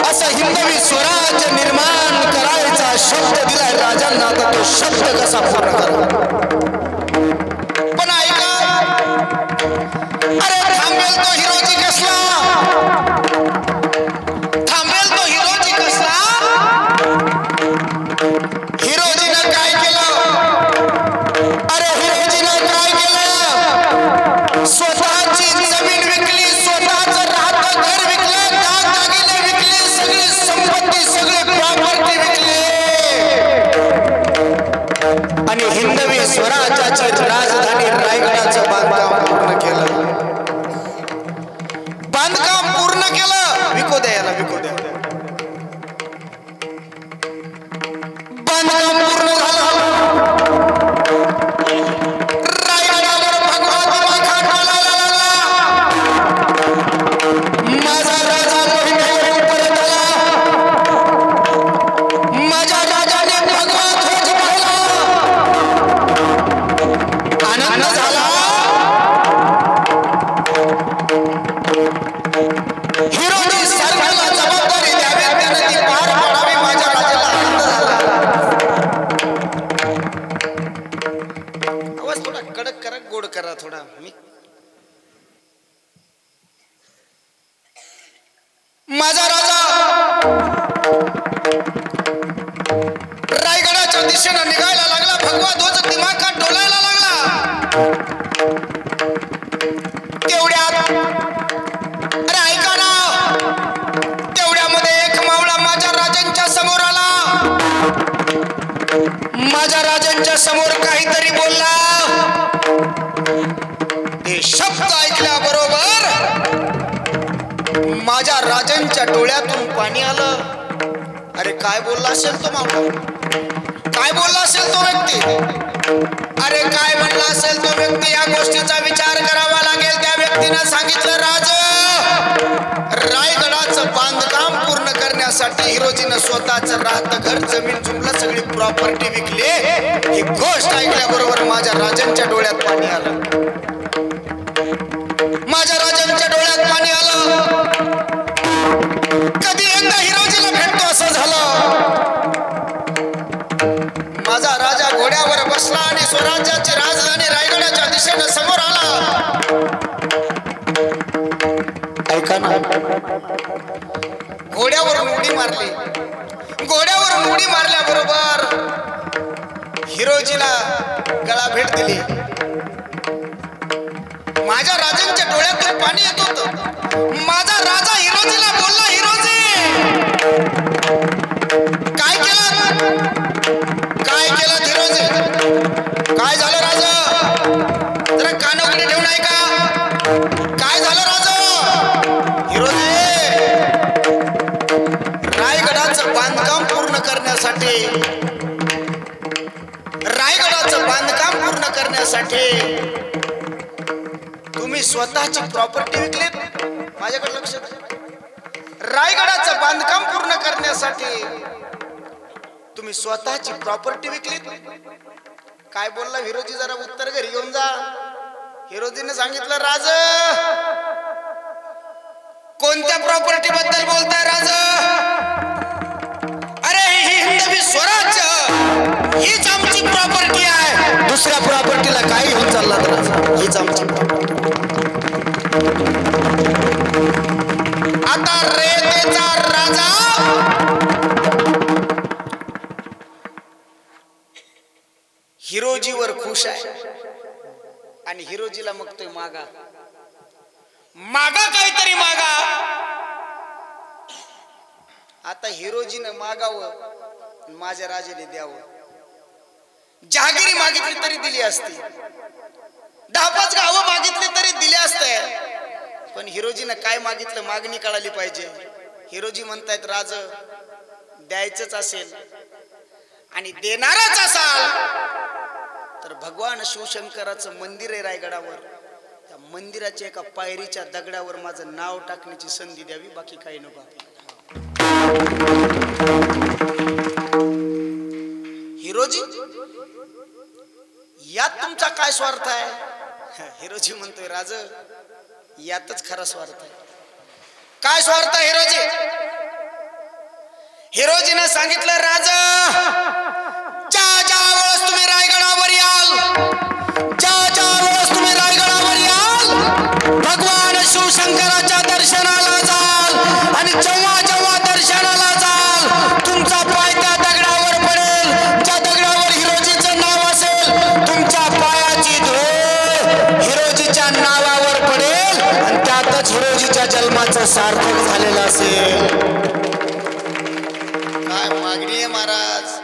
असं हिंदवी स्वराज्य निर्माण करायचा शब्द दिलाय राजांना. आता तो शब्द कसा पूर्ण करा? पण ऐका, अरे थांबेल तो हिरोजी कसला? थांबेल तो हिरोजी कसला? हिरोजीनं काय केलं? अरे हिरोजीनं काय केलं? स्वतःची जमीन विकली, स्वतःचं राहतं घर विकलं, दागिने विकले, सगळी संपत्ती, सगळे प्रॉपर्टी विकली. आणि बांधकाम पूर्ण झालं. रायगडावर भगवा दिवा खांडवायला लागला. माझा राजा मोहिमेवरून परत आला. माझ्या राजाने भगवा ध्वज पाहिला. आनंद झाला. हिरोजी सर्वांना जबाबदारी द्यावी, त्याने ती पार पाडावी. माझ्या राजाला आनंद झाला. आवाज थोडा कडक करा, गोड करा थोडा. माझा राजा रायगडाच्या दिशेनं निघायला लागला. भगवा ध्वज दिमाखात डोलायला लागला. तेवढ्यात अरे ऐका ना, तेवढ्यामध्ये एक मावळा माझ्या राजांच्या समोर आला. माझ्या राजांच्या समोर काहीतरी बोलला. ते शब्द ऐकल्याबरोबर माझ्या राजांच्या डोळ्यातून पाणी आलं. अरे काय बोलला असेल तो मावळा, काय बोलला असेल तो व्यक्ती, अरे काय म्हणला असेल तो व्यक्ती, या गोष्टीचा विचार करावा लागेल. त्या व्यक्तीनं सांगितलं, राज रायगडाचं बांधकाम पूर्ण करण्यासाठी हिरोजीनं स्वतःचं राहतं घर, जमीन जुमलं, सगळी प्रॉपर्टी विकली. ही गोष्ट ऐकल्याबरोबर माझ्या राजांच्या डोळ्यात पाणी आलं. माझ्या राजांच्या डोळ्यात पाणी आलं. कधी एकदा हिरोजीला भेटतो असं झालं. माझा राजा घोड्यावर बसला आणि स्वराज्याची राजधानी रायगडाच्या दिशेनं समोर आला. ऐका ना, घोड्यावरून उडी मारली. घोड्यावरून उडी मारल्याबरोबर हिरोजीला गळा भेट दिली. माझ्या राजांच्या डोळ्यातून पाणी येत होतं. माझा राजा हिरोजीला बोलला, हिरोजी काय केलं, काय केलं हिरोजी, काय झालं राजा, जरा कान उघडे ठेवून ऐका. काय झालं राजा. हिरोजी रायगडाचं बांधकाम पूर्ण करण्यासाठी, रायगडाचं बांधकाम पूर्ण करण्यासाठी तुम्ही स्वतःची प्रॉपर्टी विकलीत. माझ्याकडे लक्ष द्या. रायगडाचं बांधकाम पूर्ण करण्यासाठी तुम्ही स्वतःची प्रॉपर्टी विकलीत. काय बोलला हिरोजी, जरा उत्तर घरी घेऊन जा. हिरोजीने सांगितलं, राज कोणत्या प्रॉपर्टी बद्दल बोलताय राज. अरे ही हिंदवी स्वराज्य हीच आमची प्रॉपर्टी आहे. दुसऱ्या प्रॉपर्टीला काय घेऊन चालला तर हीच आमची प्रॉपर्टी. आता रेतेचा राजा हिरोजीवर खुश आहे आणि हिरोजीला मागतोय, मागा मागा, काहीतरी मागा. आता हिरोजीनं मागावं, माझ्या राजाने द्यावं. जहागिरी मागितली तरी दिली असती, 10-5 गावं मागितली तरी दिले असते. पण हिरोजीनं काय मागितलं, मागणी कळाली पाहिजे. हिरोजी म्हणतायत, राज द्यायचंच असेल आणि देणारच असाल तर भगवान शिवशंकराचं मंदिर आहे रायगडावर, त्या मंदिराच्या एका पायरीच्या दगडावर माझं नाव टाकण्याची संधी द्यावी, बाकी काही नको. हिरोजी यात तुमचा काय स्वार्थ आहे. हिरोजी म्हणतोय, राज यातच खरा स्वार्थ आहे. काय स्वार्थ आहे हिरोजी. हिरोजीने सांगितलं, राज ज्या वेळेस तुम्ही रायगडावर याल, ज्या वेळेस तुम्ही रायगडावर याल, भगवान शिवशंकराच्या दर्शनाला जाल आणि जेव्हा दर्शनाला जाल, तुमचा पाय त्या दगडावर पडेल. ज्या दगडावर हिरोजीचं नाव असेल, तुमच्या पायाची धूळ हिरोजीच्या नावावर पडेल आणि त्यातच हिरोजीच्या जन्माचं सार्थक झालेलं असेल. काय मागणी आहे महाराज.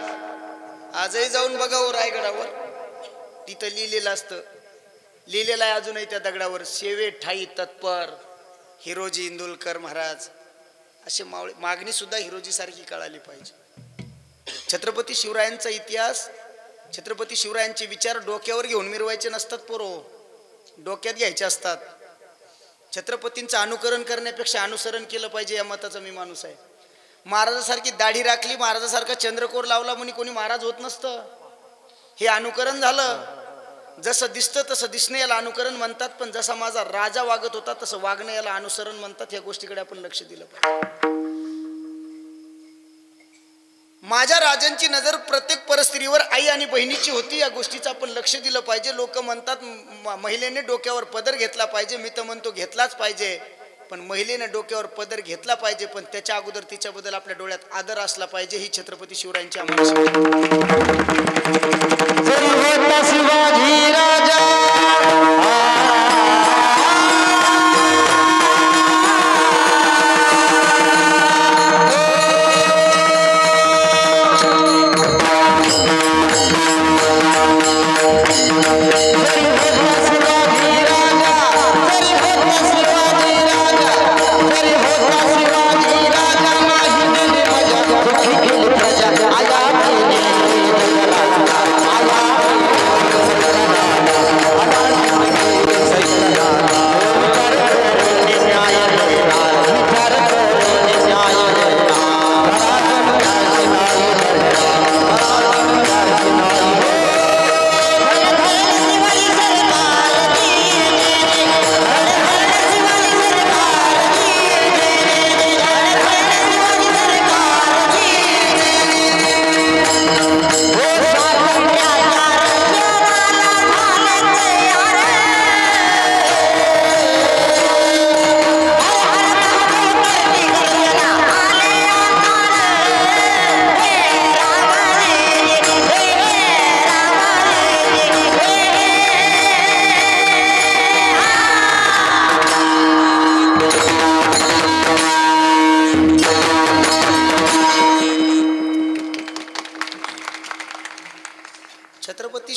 आजही जाऊन बघावं रायगडावर, तिथं लिहिलेलं असतं, लिहिलेलं आहे अजूनही त्या दगडावर, सेवे ठाई तत्पर हिरोजी इंदुलकर महाराज. अशी मागणी सुद्धा हिरोजी सारखी कळाली पाहिजे. छत्रपती शिवरायांचा इतिहास, छत्रपती शिवरायांचे विचार डोक्यावर घेऊन मिरवायचे नसतात पोरो, डोक्यात घ्यायचे असतात. छत्रपतींचं अनुकरण करण्यापेक्षा अनुसरण केलं पाहिजे या मताचा मी माणूस आहे. महाराजासारखी दाढी राखली, महाराजासारखा चंद्रकोर लावला म्हणून कोणी महाराज होत नसतं. हे अनुकरण झालं. जसं दिसतं तसं दिसणं याला अनुकरण म्हणतात, पण जसा माझा राजा वागत होता तसं वागणं याला अनुसरण म्हणतात. या गोष्टीकडे आपण लक्ष दिलं पाहिजे. माझ्या राजांची नजर प्रत्येक परस्त्रीवर आई आणि बहिणीची होती. या गोष्टीचं आपण लक्ष दिलं पाहिजे. लोक म्हणतात महिलेने डोक्यावर पदर घेतला पाहिजे. मी तर म्हणतो घेतलाच पाहिजे, पण महिलेने डोक्यावर पदर घेतला पाहिजे, पण त्याच्या अगोदर तिच्याबद्दल आपल्या डोळ्यात आदर असला पाहिजे. ही छत्रपती शिवरायांची आम्हाला शिवाजी राजा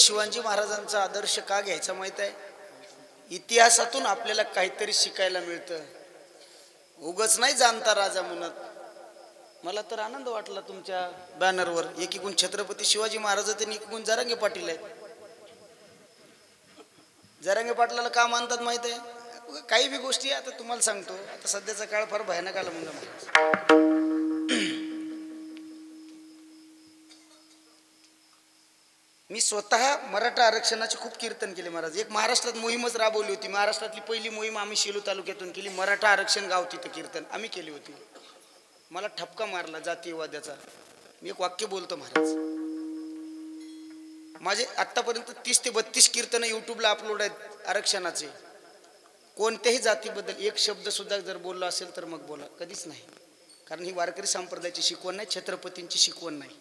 शिवाजी महाराजांचा आदर्श का घ्यायचा माहित आहे? इतिहासातून आपल्याला काहीतरी शिकायला मिळतं. उगच नाही जाणता राजा म्हणत. मला तर आनंद वाटला तुमच्या बॅनरवर एकीकडून छत्रपती शिवाजी महाराज आणि एकीकडून जरांगे पाटील आहेत. जरांगे पाटलाला का मानतात माहित आहे? काही बी गोष्टी आता तुम्हाला सांगतो. आता सध्याचा काळ फार भयानक आला म्हणजे मी स्वतः मराठा आरक्षणाचे खूप कीर्तन केले महाराज. एक महाराष्ट्रात मोहीमच राबवली होती. महाराष्ट्रातली पहिली मोहीम आम्ही शेलू तालुक्यातून केली. मराठा आरक्षण गाव तिथं कीर्तन आम्ही केली होती. मला ठपका मारला जातीयवादाचा. मी एक वाक्य बोलतो महाराज. माझे आत्तापर्यंत 30 ते 32 कीर्तन यूट्यूबला अपलोड आहेत आरक्षणाचे. कोणत्याही जातीबद्दल एक शब्द सुद्धा जर बोलला असेल तर मग बोला, कधीच नाही. कारण ही वारकरी संप्रदायाची शिकवण नाही, छत्रपतींची शिकवण नाही.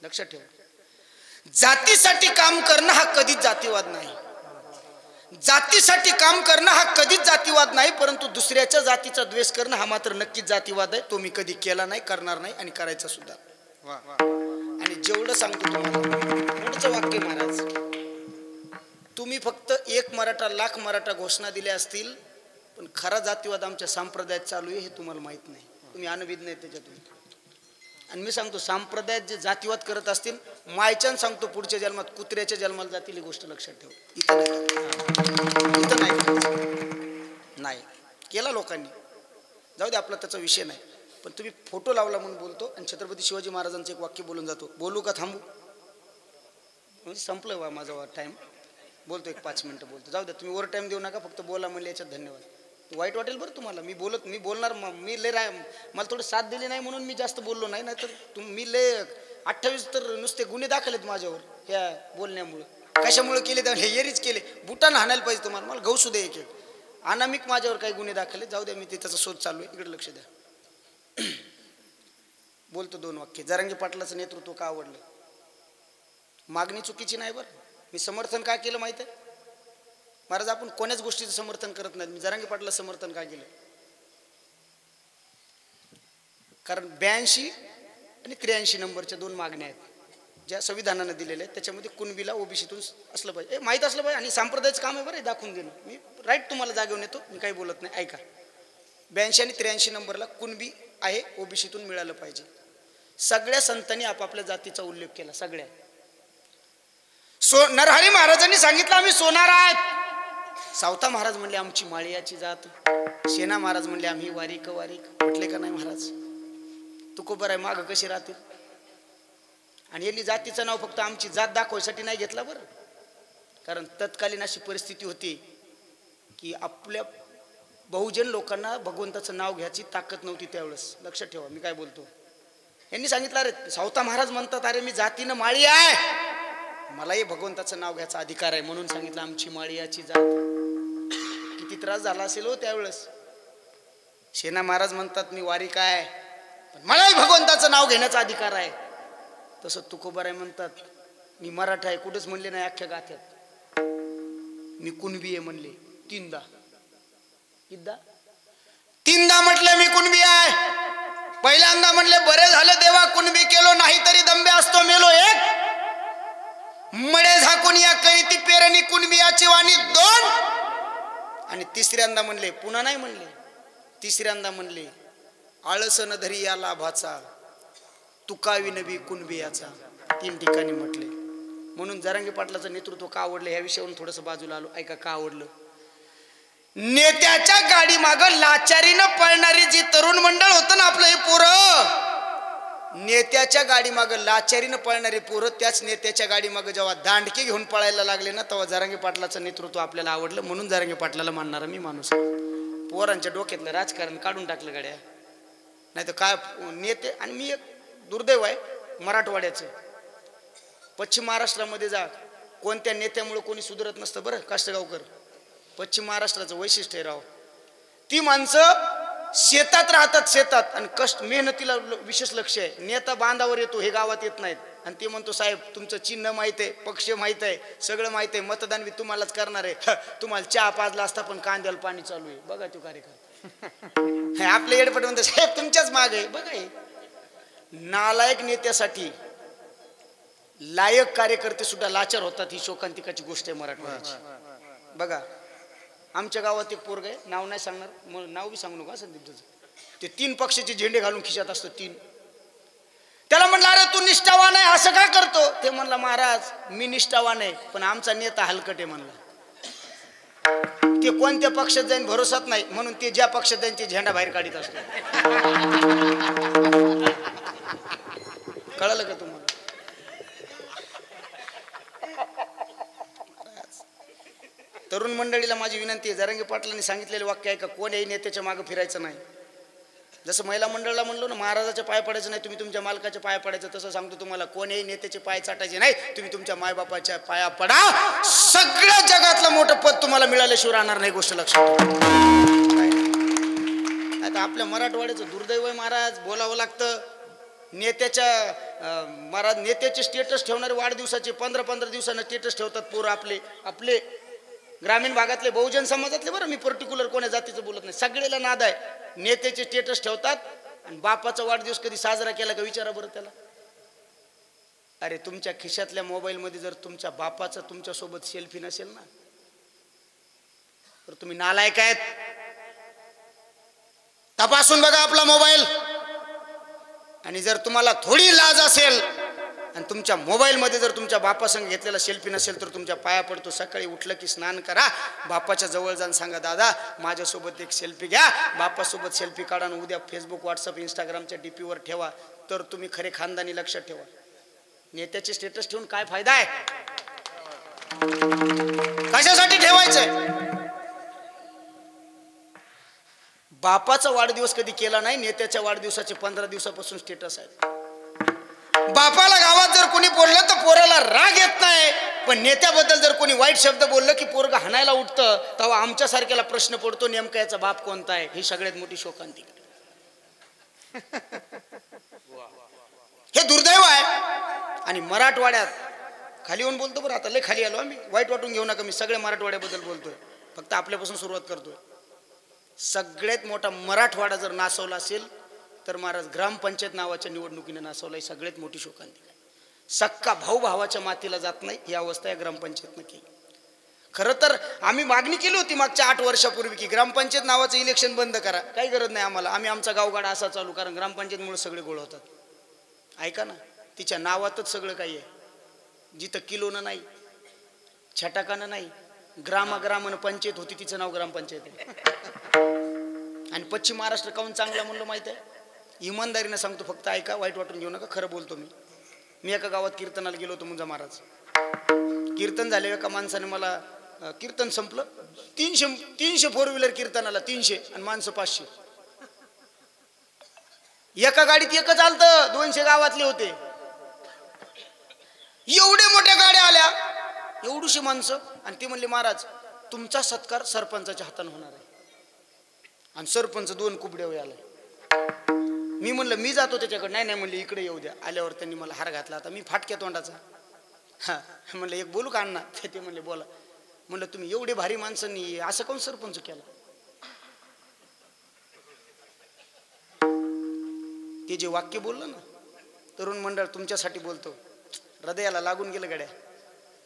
लक्षात ठेवा. जातीसाठी काम करणं हा कधीच जातीवाद नाही. जातीसाठी काम करणं हा कधीच जातीवाद नाही, परंतु दुसऱ्याच्या जातीचा द्वेष करणं हा मात्र नक्कीच जातीवाद आहे. तो मी कधी केला नाही, करणार नाही आणि करायचा सुद्धा. आणि जेवढं सांगतो तुम्हाला पुढचं वाक्य महाराज, तुम्ही फक्त 1 मराठा लाख मराठा घोषणा दिल्या असतील, पण खरा जातीवाद आमच्या संप्रदायात चालू आहे हे तुम्हाला माहित नाही. तुम्ही अनभिज्ञ आहे त्याच्यातून. आणि मी सांगतो संप्रदायात जे जातीवाद करत असतील, मायच्यान सांगतो पुढच्या जन्मात कुत्र्याच्या जन्माला जातील. ही गोष्ट लक्षात ठेव. इथं नाही केला लोकांनी, जाऊ दे, आपला त्याचा विषय नाही. पण तुम्ही फोटो लावला म्हणून बोलतो आणि छत्रपती शिवाजी महाराजांचं एक वाक्य बोलून जातो. बोलू का थांबू? म्हणजे संपलं वा माझा टाइम. बोलतो 1-5 मिनिटं बोलतो. जाऊ द्या, तुम्ही ओव्हर टाइम देऊ नका, फक्त बोला म्हणले याच्यात धन्यवाद. वाईट वाटेल बरं तुम्हाला. मी बोलणार. मी लय मला थोडं साथ दिली नाही म्हणून मी जास्त बोललो नाही. नाहीतर मी लय 28 तर नुसते गुन्हे दाखलेत माझ्यावर ह्या बोलण्यामुळे. कशामुळे केले? हे येरीच केले. बुटानं हाणायला पाहिजे तुम्हाला. मला गहू सुद्धा एक अनामिक माझ्यावर काही गुन्हे दाखले. जाऊ द्या, मी ते त्याचा शोध चालू आहे. इकडे लक्ष द्या. बोलतो 2 वाक्य. जरांगे पाटलाचं नेतृत्व का आवडलं? मागणी चुकीची नाही बरं. मी समर्थन का केलं माहिती आहे महाराज? आपण कोण्याच गोष्टीचं समर्थन करत नाही. मी जरांगे पाटला समर्थन का केलं? कारण 82 आणि 83 नंबरच्या 2 मागण्या आहेत ज्या संविधानानं दिलेल्या आहेत. त्याच्यामध्ये कुणबीला ओबीसीतून असलं पाहिजे, माहीत असलं पाहिजे. आणि संप्रदायाचं काम आहे बरं दाखवून देणं. मी राईट तुम्हाला जागेवर येतो, मी काही बोलत नाही. ऐका, 82 आणि 83 नंबरला कुणबी आहे, ओबीसीतून मिळालं पाहिजे. सगळ्या संतांनी आपापल्या जातीचा उल्लेख केला. सगळ्या नरहरी महाराजांनी सांगितलं आम्ही सोनार आहेत. सावता महाराज म्हणले आमची माळियाची जात. सेना महाराज म्हणले आम्ही वारीक वारीक. म्हटले का नाही महाराज? तुकोबर आहे माग कशी राहतील? आणि यांनी जातीचं नाव फक्त आमची जात दाखवायसाठी नाही घेतला बरं, कारण तत्कालीन अशी परिस्थिती होती की आपल्या बहुजन लोकांना भगवंताचं नाव घ्यायची ताकद नव्हती त्यावेळेस. लक्षात ठेवा मी काय बोलतो. यांनी सांगितलं अरे सावता महाराज म्हणतात अरे मी जातीनं माळी आहे, मलाही भगवंताचं नाव घ्यायचा अधिकार आहे, म्हणून सांगितलं आमची माळियाची जात. किती त्रास झाला असेल हो त्यावेळेस. सेना महाराज म्हणतात मी वारीक आहे, पण मलाही भगवंताचं नाव घेण्याचा अधिकार आहे. तसं तुकोबाराय म्हणतात मी मराठा आहे, कुठेच म्हणले नाही अख्ख्या गाथ्यात. मी कुणबी आहे म्हणले तीनदा. तीनदा म्हटले मी कुणबी आहे. पहिल्यांदा म्हणले बरे झाले देवा कुणबी केलो, नाही तरी दंबे असतो मेलो एक. मडे झाकून या करीती पेरणी कुणबियाची वाणी दोन. आणि तिसऱ्यांदा म्हणले, पुन्हा नाही म्हणले, तिसऱ्यांदा म्हणले आळस न धरी या लाभाचा, तुकावी नवी कुणबियाचा. तीन ठिकाणी म्हटले. म्हणून जरांगे पाटलाचं नेतृत्व का आवडलं ह्या विषयावरून थोडंसं बाजूला आलो. ऐका का आवडलं. नेत्याच्या गाडी माग लाचारीनं पळणारी जी तरुण मंडळ होतं ना आपलं हे पोरं, नेत्याच्या गाडी माग लाचारीनं पळणारी पोरं, त्याच नेत्याच्या गाडी माग जेव्हा दांडके घेऊन पळायला लागले ना तेव्हा जरांगे पाटलाचं नेतृत्व आपल्याला आवडलं. म्हणून जरांगे पाटलाला मानणारा मी माणूस. पोरांच्या डोक्यातलं राजकारण काढून टाकलं गाड्या. नाही तर काय नेते. आणि मी एक दुर्दैव आहे मराठवाड्याचं. पश्चिम महाराष्ट्रामध्ये जा, कोणत्या नेत्यामुळे कोणी सुधारत नसतं बरं. काष्टगावकर पश्चिम महाराष्ट्राचं वैशिष्ट्य राव. ती माणसं शेतात राहतात, शेतात, आणि कष्ट मेहनतीला विशेष लक्ष आहे. नेता बांधावर येतो हे गावात येत नाहीत. आणि ते म्हणतो साहेब तुमचं चिन्ह माहित आहे, पक्ष माहित आहे, सगळं माहित आहे, मतदान बी तुम्हालाच करणार आहे. तुम्हाला चहा पाजला असता पण कांद्याला पाणी चालू आहे. बघा तो कार्यक्रम. आपले येडपट म्हणते साहेब तुमच्याच माग आहे. बघा हे नालायक नेत्यासाठी लायक कार्यकर्ते सुद्धा लाचार होतात. ही शोकांतिकाची गोष्ट आहे मराठवाड्याची. बघा आमच्या गावात एक पोरग आहे, नाव नाही सांगणार, नाव बी सांगू नका संदीप तुझं. ते 3 पक्षाचे झेंडे घालून खिशात असतो 3. त्याला म्हणलं अरे तू निष्ठावान आहे असं का करतो. ते म्हणला महाराज मी निष्ठावान आहे पण आमचा नेता हलकट आहे म्हणला. ते कोणत्या पक्षात जाईन भरोसाच नाही, म्हणून ते ज्या पक्षात जाईन ते झेंडा बाहेर काढीत असतो. कळलं का तुम्हाला. तरुण मंडळीला माझी विनंती आहे, जरांगे पाटलांनी सांगितलेले वाक्य आहे का कोणत्याही नेत्याच्या मागे फिरायचं नाही. जसं महिला मंडळाला म्हणलो ना महाराजाच्या पाय पडायचं नाही, तुम्ही तुमच्या मालकाच्या पाय पडायचं, तसं सांगतो तुम्हाला कोणत्याही नेत्याचे पाय चाटायचे नाही, तुम्ही तुमच्या मायबापाच्या पाया पडा. सगळ्या जगातलं मोठं पद तुम्हाला मिळाल्याशिवाय राहणार नाही. गोष्ट लक्षात ठेवा. आता आपल्या मराठवाड्याचं दुर्दैव आहे महाराज, बोलावं लागतं. नेत्याच्या महाराज नेत्याचे स्टेटस ठेवणारे वाढदिवसाचे 15-15 दिवसांना स्टेटस ठेवतात पोरं. आपले ग्रामीण भागातले बहुजन समाजातले, बरं मी पर्टिक्युलर कोण्या जातीचं बोलत नाही, सगळ्याला नाद आहे. नेत्याचे स्टेटस ठेवतात आणि बापाचा वाढदिवस कधी साजरा केला का विचारा बरं त्याला. अरे तुमच्या खिशातल्या मोबाईलमध्ये जर तुमच्या बापाचा तुमच्यासोबत सेल्फी नसेल ना तर तुम्ही नालायक आहेत. तपासून बघा आपला मोबाईल. आणि जर तुम्हाला थोडी लाज असेल आणि तुमच्या मोबाईलमध्ये जर तुमच्या बापासंग घेतलेला सेल्फी नसेल तर तुमच्या पाया पडतो. सकाळी उठलं की स्नान करा, बापाच्या जवळ जाऊन सांगा दादा माझ्यासोबत एक सेल्फी घ्या, बापासोबत सेल्फी काढा आणि उद्या फेसबुक व्हॉट्सअप इंस्टाग्रामच्या डीपीवर ठेवा. तर तुम्ही खरे खानदानी. लक्षात ठेवा. नेत्याचे स्टेटस ठेवून काय फायदा आहे. कशासाठी ठेवायचंय. बापाचा वाढदिवस कधी केला नाही, नेत्याच्या वाढदिवसाचे 15 दिवसापासून स्टेटस आहे. बापाला गावात जर कोणी बोललं तर पोराला राग येत नाही, पण नेत्याबद्दल जर कोणी वाईट शब्द बोललं की पोरगा हाणायला उठतं. तेव्हा आमच्या सारख्याला प्रश्न पडतो नेमका याचा बाप कोणता आहे. ही सगळ्यात मोठी शोकांतिका. हे दुर्दैव आहे. आणि मराठवाड्यात खाली येऊन बोलतो बरं, आता लय खाली आलो आम्ही, वाईट वाटून घेऊ नका. मी सगळ्या मराठवाड्याबद्दल बोलतोय, फक्त आपल्यापासून सुरुवात करतोय. सगळ्यात मोठा मराठवाडा जर नासवला असेल तर महाराज ग्रामपंचायत नावाच्या निवडणुकीने नासवला. ही सगळ्यात मोठी शोकांतिका. सक्का भाऊ भावाच्या मातीला जात नाही ही अवस्था या ग्रामपंचायतनं केली. खरं तर आम्ही मागणी केली होती मागच्या 8 वर्षापूर्वी की ग्रामपंचायत नावाचं इलेक्शन बंद करा. काही गरज नाही आम्हाला, आम्ही आमचा गावगाडा असा चालू, कारण ग्रामपंचायतमुळे सगळे गोळ होतात. ऐका ना, तिच्या नावातच सगळं काही आहे. जिथं किलोनं नाही, छटाकानं नाही, ग्रामाग्रामनं पंचायत होती, तिचं नाव ग्रामपंचायत आहे. आणि पश्चिम महाराष्ट्र काहून चांगला म्हणलं माहिती आहे? इमानदारीनं सांगतो, फक्त ऐका, वाईट वाटून घेऊ नका, खरं बोलतो मी एका गावात कीर्तनाला गेलो होतो. मुंजा महाराज कीर्तन झाले. एका माणसाने मला, कीर्तन संपलं, 300 फोर व्हीलर कीर्तनाला, 300 आणि माणसं 500. एका गाडीत एकच आलतं, 200 गावातले होते. एवढे मोठ्या गाड्या आल्या, एवढीशी माणसं, आणि ते म्हणले महाराज तुमचा सत्कार सरपंचाच्या हाताने होणार आहे. आणि सरपंच 2 कुबड्या आला. मी म्हणलं मी जातो त्याच्याकडे. नाही म्हणले इकडे येऊ द्या. आल्यावर त्यांनी मला हार घातला. आता मी फाटक्या तोंडाचा. हा म्हणलं एक बोलू का अण्णा? ते म्हणले बोला. म्हणलं तुम्ही एवढे भारी माणसांनी असं कोण सरपंच केला? ते जे वाक्य बोललं ना, तरुण मंडळ तुमच्यासाठी बोलतो, हृदयाला लागून गेलं गड्या.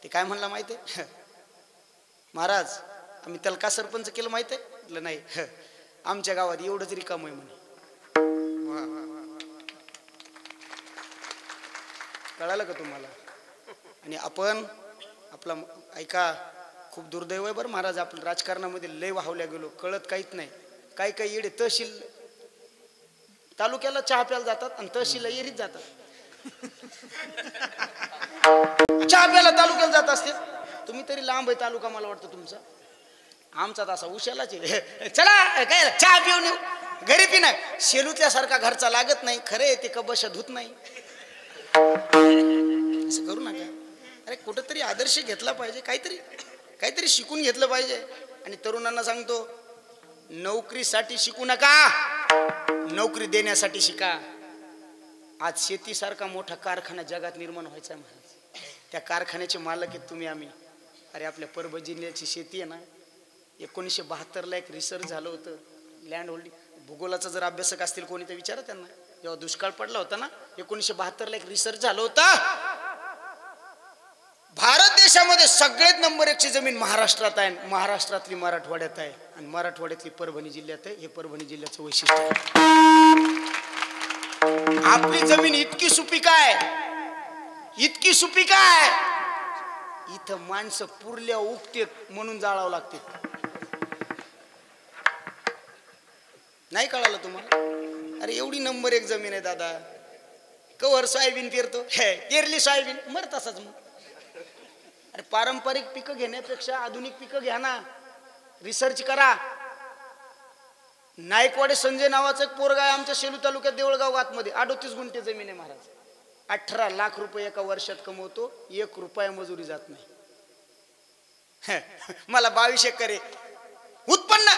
ते काय म्हणला माहिती आहे? महाराज आम्ही त्याला का सरपंच केलं माहिती आहे? म्हटलं नाही, आमच्या गावात एवढंच रिकाम आहे म्हणे. कळालं का तुम्हाला? आणि आपण आपला ऐका, खूप दुर्दैव आहे बरं महाराज, आपण राजकारणामध्ये लय वाहवल्या गेलो, कळत काहीच नाही. काही येडे तहसील तालुक्याला चहा प्यायला जातात आणि तहसीलला एरीत जातात. चहा प्यायला तालुक्याला जात असते. तुम्ही तरी लांब आहे तालुका, मला वाटतं तुमचा. आमचा तसा उशालाच आहे. चला काय चहा पिऊन येऊ, घरी पिणार. शेलूतल्यासारखा घरचा लागत नाही. खरे ते कबशा धुत नाही. असं करू नका. अरे कुठंतरी आदर्श घेतला पाहिजे, काहीतरी शिकून घेतलं पाहिजे. आणि तरुणांना सांगतो, नोकरीसाठी शिकू नका, नोकरी देण्यासाठी शिका. आज शेतीसारखा मोठा कारखाना जगात निर्माण व्हायचा आहे महाराज. त्या कारखान्याचे मालक आहेत तुम्ही आम्ही. अरे आपल्या परभणी जिल्ह्याची शेती आहे ना, 1972ला एक रिसर्च झालं होतं, लँड होल्डिंग. भूगोलाचा जर अभ्यासक असतील कोणी तर विचारा त्यांना. जेव्हा दुष्काळ पडला होता ना 1972ला एक रिसर्च झालं होतं. भारत देशामध्ये सगळ्यात नंबर 1ची जमीन महाराष्ट्रात आहे. महाराष्ट्रातली मराठवाड्यात आहे आणि मराठवाड्यातली परभणी जिल्ह्यात आहे. हे परभणी जिल्ह्याचं वैशिष्ट्य आहे. आपली जमीन इतकी सुपीक आहे, इतकी सुपीक आहे, इथं माणसं पुरल्या उगतेत म्हणून जाळावं लागते. नाही कळालं तुम्हाला? अरे एवढी नंबर 1 जमीन आहे दादा. कवर सोयाबीन पेरतो, पेरली सोयाबीन मरत असाच. मग अरे पारंपरिक पिकं घेण्यापेक्षा आधुनिक पिकं घ्या ना, रिसर्च करा. नायकवाडे संजय नावाचं एक पोरगा आहे आमच्या शेलू तालुक्यात देवळगाव गावामध्ये. 38 गुंठे जमीन आहे महाराज. 18 लाख रुपये एका वर्षात कमवतो. 1 रुपया मजुरी जात नाही. मला 22 एकर आहे उत्पन्न,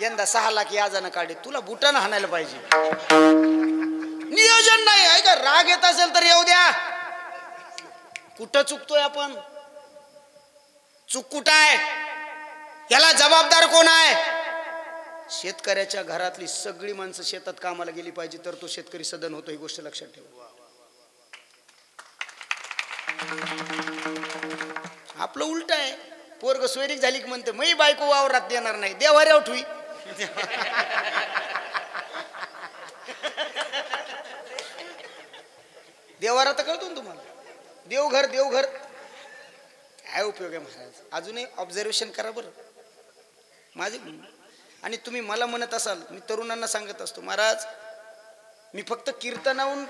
यंदा 6 लाख याजानं काढे. तुला बुटानं हाणायला पाहिजे. नियोजन नाही आहे का? राग येत असेल तर येऊ द्या. कुठं चुकतोय आपण? चूक कुठं आहे? याला जबाबदार कोण आहे? शेतकऱ्याच्या घरातली सगळी माणसं शेतात कामाला गेली पाहिजे, तर तो शेतकरी सदन होतो. ही गोष्ट लक्षात ठेवा. आपलं उलट आहे. पोरग सोयरीक झाली की म्हणते मी बायको वावरात देणार नाही, देवाऱ्या उठवी. देवारा तर कळतो ना तुम्हाला. देवघर काय उपयोग आहे महाराज? अजूनही ऑब्झर्वेशन करा बरं माझे. आणि तुम्ही मला म्हणत असाल, मी तरुणांना सांगत असतो, महाराज मी फक्त कीर्तनाहून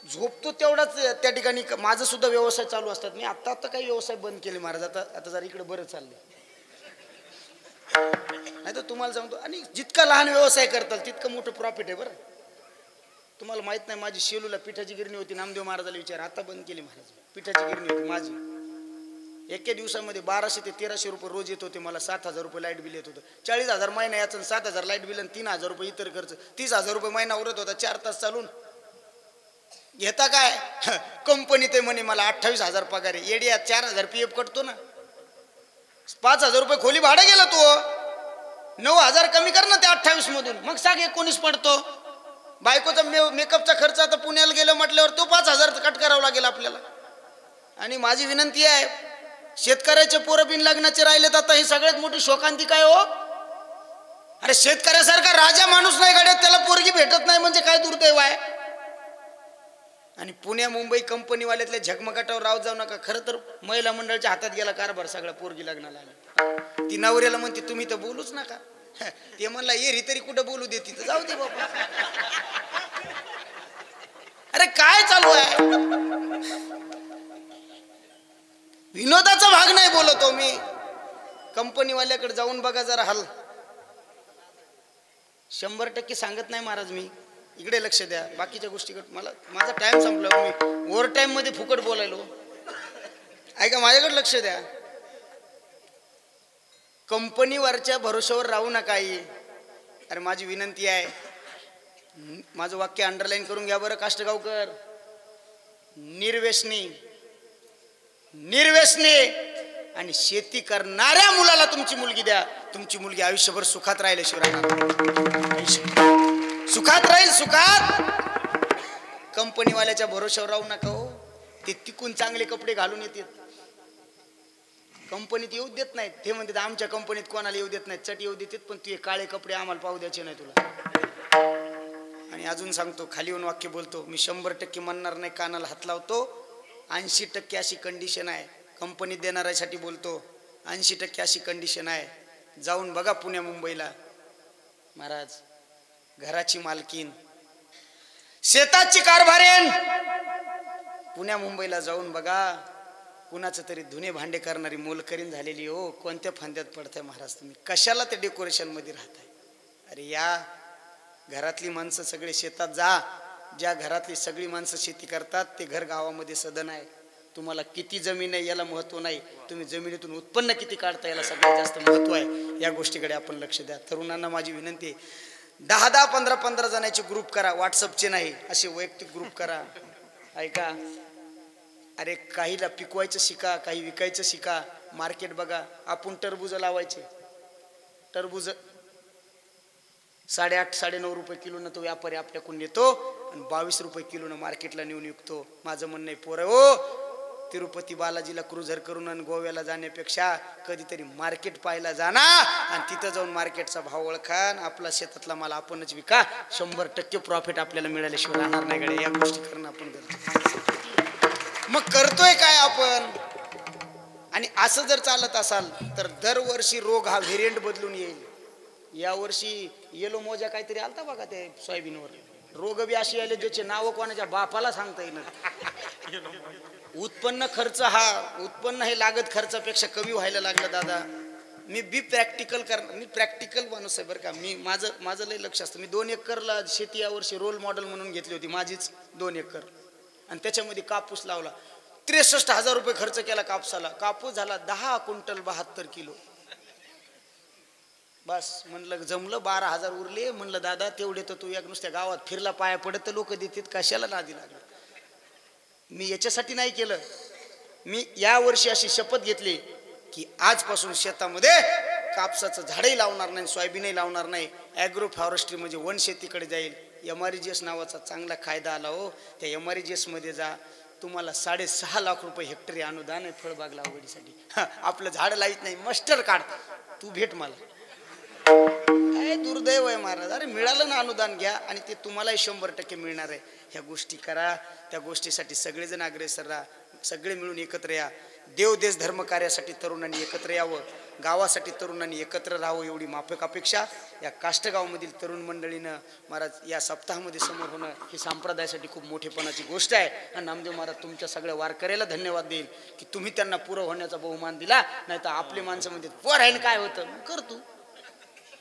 झोपतो तेवढाच त्या ठिकाणी माझं सुद्धा व्यवसाय चालू असतात. मी आता काही व्यवसाय बंद केले महाराज. आता जरा इकडे बरं चाललंय. नाही तर तुम्हाला सांगतो, आणि जितका लहान व्यवसाय करताल तितकं मोठं प्रॉफिट आहे बरं. तुम्हाला माहित नाही, माझी शेलूला पिठाची गिरणी होती. नामदेव महाराजाला विचार, आता बंद केली महाराज. पिठाची गिरणी होती माझी. एके दिवसामध्ये 1200 ते 1300 रुपये रोज येत होते मला. 7000 रुपये लाईट बिल येत होतं. 40,000 महिना याचं, 7000 लाईट बिल आणि 3000 रुपये इतर खर्च. 30,000 रुपये महिना उरत होता. 4 तास चालून घेता काय? कंपनी ते म्हणे मला 28,000 पगार आहे. एडिया 4,000 PF कटतो ना. 5,000 रुपये खोली भाडं गेलं. तो 9,000 कमी कर ना त्या 28 मधून, मग सांग 19 पडतो. बायकोचा मेकअपचा खर्च आता पुण्याला गेलं म्हटल्यावर तो 5,000 कट करावा लागेल आपल्याला. आणि माझी विनंती आहे, शेतकऱ्याचे पोरं बिन लग्नाचे राहिलेत. आता ही सगळ्यात मोठी शोकांती काय हो? अरे शेतकऱ्यासारखा राजा माणूस नाही गाड्यात, त्याला पोरगी भेटत नाही म्हणजे काय दुर्दैव आहे. आणि पुण्या मुंबई कंपनीवाल्यातल्या झगमगाटावर राव जाऊ नका. खरं तर महिला मंडळाच्या हातात गेला कारभार सगळा. पोरगी लग्नाला आली ती नवऱ्याला म्हणते तुम्ही तर बोलूच नका. ते म्हणला एरी तरी कुठं बोलू दे तिथं जाऊ दे बाबा. अरे काय चालू आहे. विनोदाचा भाग नाही बोलतो मी. कंपनीवाल्याकडे जाऊन बघा जरा हाल. 100% सांगत नाही महाराज मी. इकडे लक्ष द्या. बाकीच्या गोष्टीकडे मला माझा टाइम संपला. मी ओव्हर टाइम मध्ये फुकट बोलायलो. ऐका माझ्याकडे लक्ष द्या. कंपनीवरच्या भरोश्यावर राहू नका. अरे माझी विनंती आहे. माझं वाक्य अंडरलाईन करून घ्या बरं काष्टगावकर. निर्व्यसनी आणि शेती करणाऱ्या मुलाला तुमची मुलगी द्या. तुमची मुलगी आयुष्यभर सुखात राहिल्याशिवाय राहणार. सुखात राहील. सुखात. कंपनीवाल्याच्या भरोश्यावर राहू नका हो. ते तिकून चांगले कपडे घालून येतात. कंपनीत येऊ देत नाहीत. ते म्हणतात आमच्या कंपनीत कोणाला येऊ देत नाहीत. चट येऊ देतात पण तू काळे कपडे आम्हाला पाहू द्यायचे नाही तुला. आणि अजून सांगतो खाली येऊन वाक्य बोलतो मी. 100% म्हणणार नाही. कानाला हात लावतो. 80% अशी कंडिशन आहे. कंपनीत देणाऱ्यासाठी बोलतो. 80% अशी कंडिशन आहे. जाऊन बघा पुण्या मुंबईला महाराज. घराची मालकीन, शेताची कारभारेन. पुण्या मुंबईला जाऊन बघा. कुणाचं तरी धुणे भांडे करणारी मोलकरीन झालेली हो. कोणत्या फांद्यात पडताय महाराज तुम्ही. कशाला ते डेकोरेशन मध्ये राहताय. अरे या घरातली माणसं सगळे शेतात जा. ज्या घरातली सगळी माणसं शेती करतात ते घर गावामध्ये सदन आहे. तुम्हाला किती जमीन आहे याला महत्व नाही. तुम्ही जमिनीतून उत्पन्न किती काढता याला सगळ्यात जास्त महत्व आहे. या गोष्टीकडे आपण लक्ष द्या. तरुणांना माझी विनंती आहे. 10-10, 15-15 जणांचे ग्रुप करा. व्हॉट्सअपचे नाही, असे वैयक्तिक ग्रुप करा. ऐका. अरे काहीला पिकवायचं शिका, काही विकायचं शिका. मार्केट बघा. आपण टरबूज लावायचे. टरबूज 8.5-9 रुपये किलोनं तो व्यापारी आपल्याकडून नेतो आणि 22 रुपये किलोनं मार्केटला नेऊन विकतो. माझं म्हणणं आहे पोरं हो, तिरुपती बालाजीला क्रुझर करून आणि गोव्याला जाण्यापेक्षा कधीतरी मार्केट पाहायला जाना आणि तिथं जाऊन मार्केटचा भाव ओळखा. आपला शेतातला माल आपणच विका. 100% प्रॉफिट आपल्याला मिळाल्याशिवाय राहणार नाही गड्या. या गोष्टी करणं आपण करतो. मग करतोय काय आपण. आणि असं जर चालत असाल तर दरवर्षी रोग हा व्हेरियंट बदलून येईल. यावर्षी येलो मोजा काहीतरी आलता बघा ते सोयाबीनवर. रोग बी अशी आले ज्याचे नाव कोणाच्या बापाला सांगता येईल. उत्पन्न खर्च उत्पन्न हे लागत खर्चापेक्षा कमी व्हायला लागलं दादा. मी प्रॅक्टिकल माणूस आहे बरं का. माझं लय लक्ष असतं. मी 2 एकरला शेती यावर्षी रोल मॉडेल म्हणून घेतली होती. माझीच 2 एकर. आणि त्याच्यामध्ये कापूस लावला. 63,000 रुपये खर्च केला कापसाला. कापूस झाला 10 क्विंटल 72 किलो. बस म्हणलं जमलं. 12,000 उरले. म्हणलं दादा तेवढे तर तू एक नुसत्या गावात फिरला पाया पडत तर लोक देतात. कशाला नादी लागला. मी याच्यासाठी नाही केलं. मी या वर्षी अशी शपथ घेतली की आजपासून शेतामध्ये कापसाचं झाडही लावणार नाही, सोयाबीनही लावणार नाही. ॲग्रो फॉरेस्ट्री म्हणजे वन शेतीकडे जाईल. MRGS नावाचा चांगला कायदा आला हो. त्या MRGS मध्ये जा. तुम्हाला 6.5 लाख रुपये हेक्टरी अनुदान आहे फळबाग लागवडीसाठी. आपलं झाड लाईत नाही मस्टर काढ. तू भेट मला. काय दुर्दैव आहे महाराज. अरे मिळालं ना अनुदान घ्या आणि ते तुम्हालाही 100% मिळणार आहे. ह्या गोष्टी करा. त्या गोष्टीसाठी सगळेजण अग्रेसर राहा. सगळे मिळून एकत्र या. देव देश धर्म कार्यासाठी तरुणांनी एकत्र यावं. गावासाठी तरुणांनी एकत्र राहावं एवढी माफक अपेक्षा या काष्टगावमधील तरुण मंडळीनं महाराज या सप्ताहामध्ये समोर होणं ही संप्रदायासाठी खूप मोठेपणाची गोष्ट आहे. आणि नामदेव महाराज तुमच्या सगळ्या वारकऱ्याला धन्यवाद देईल की तुम्ही त्यांना पुरं होण्याचा बहुमान दिला. नाही तर आपली माणसं म्हणजे पोर आहे काय होतं करतो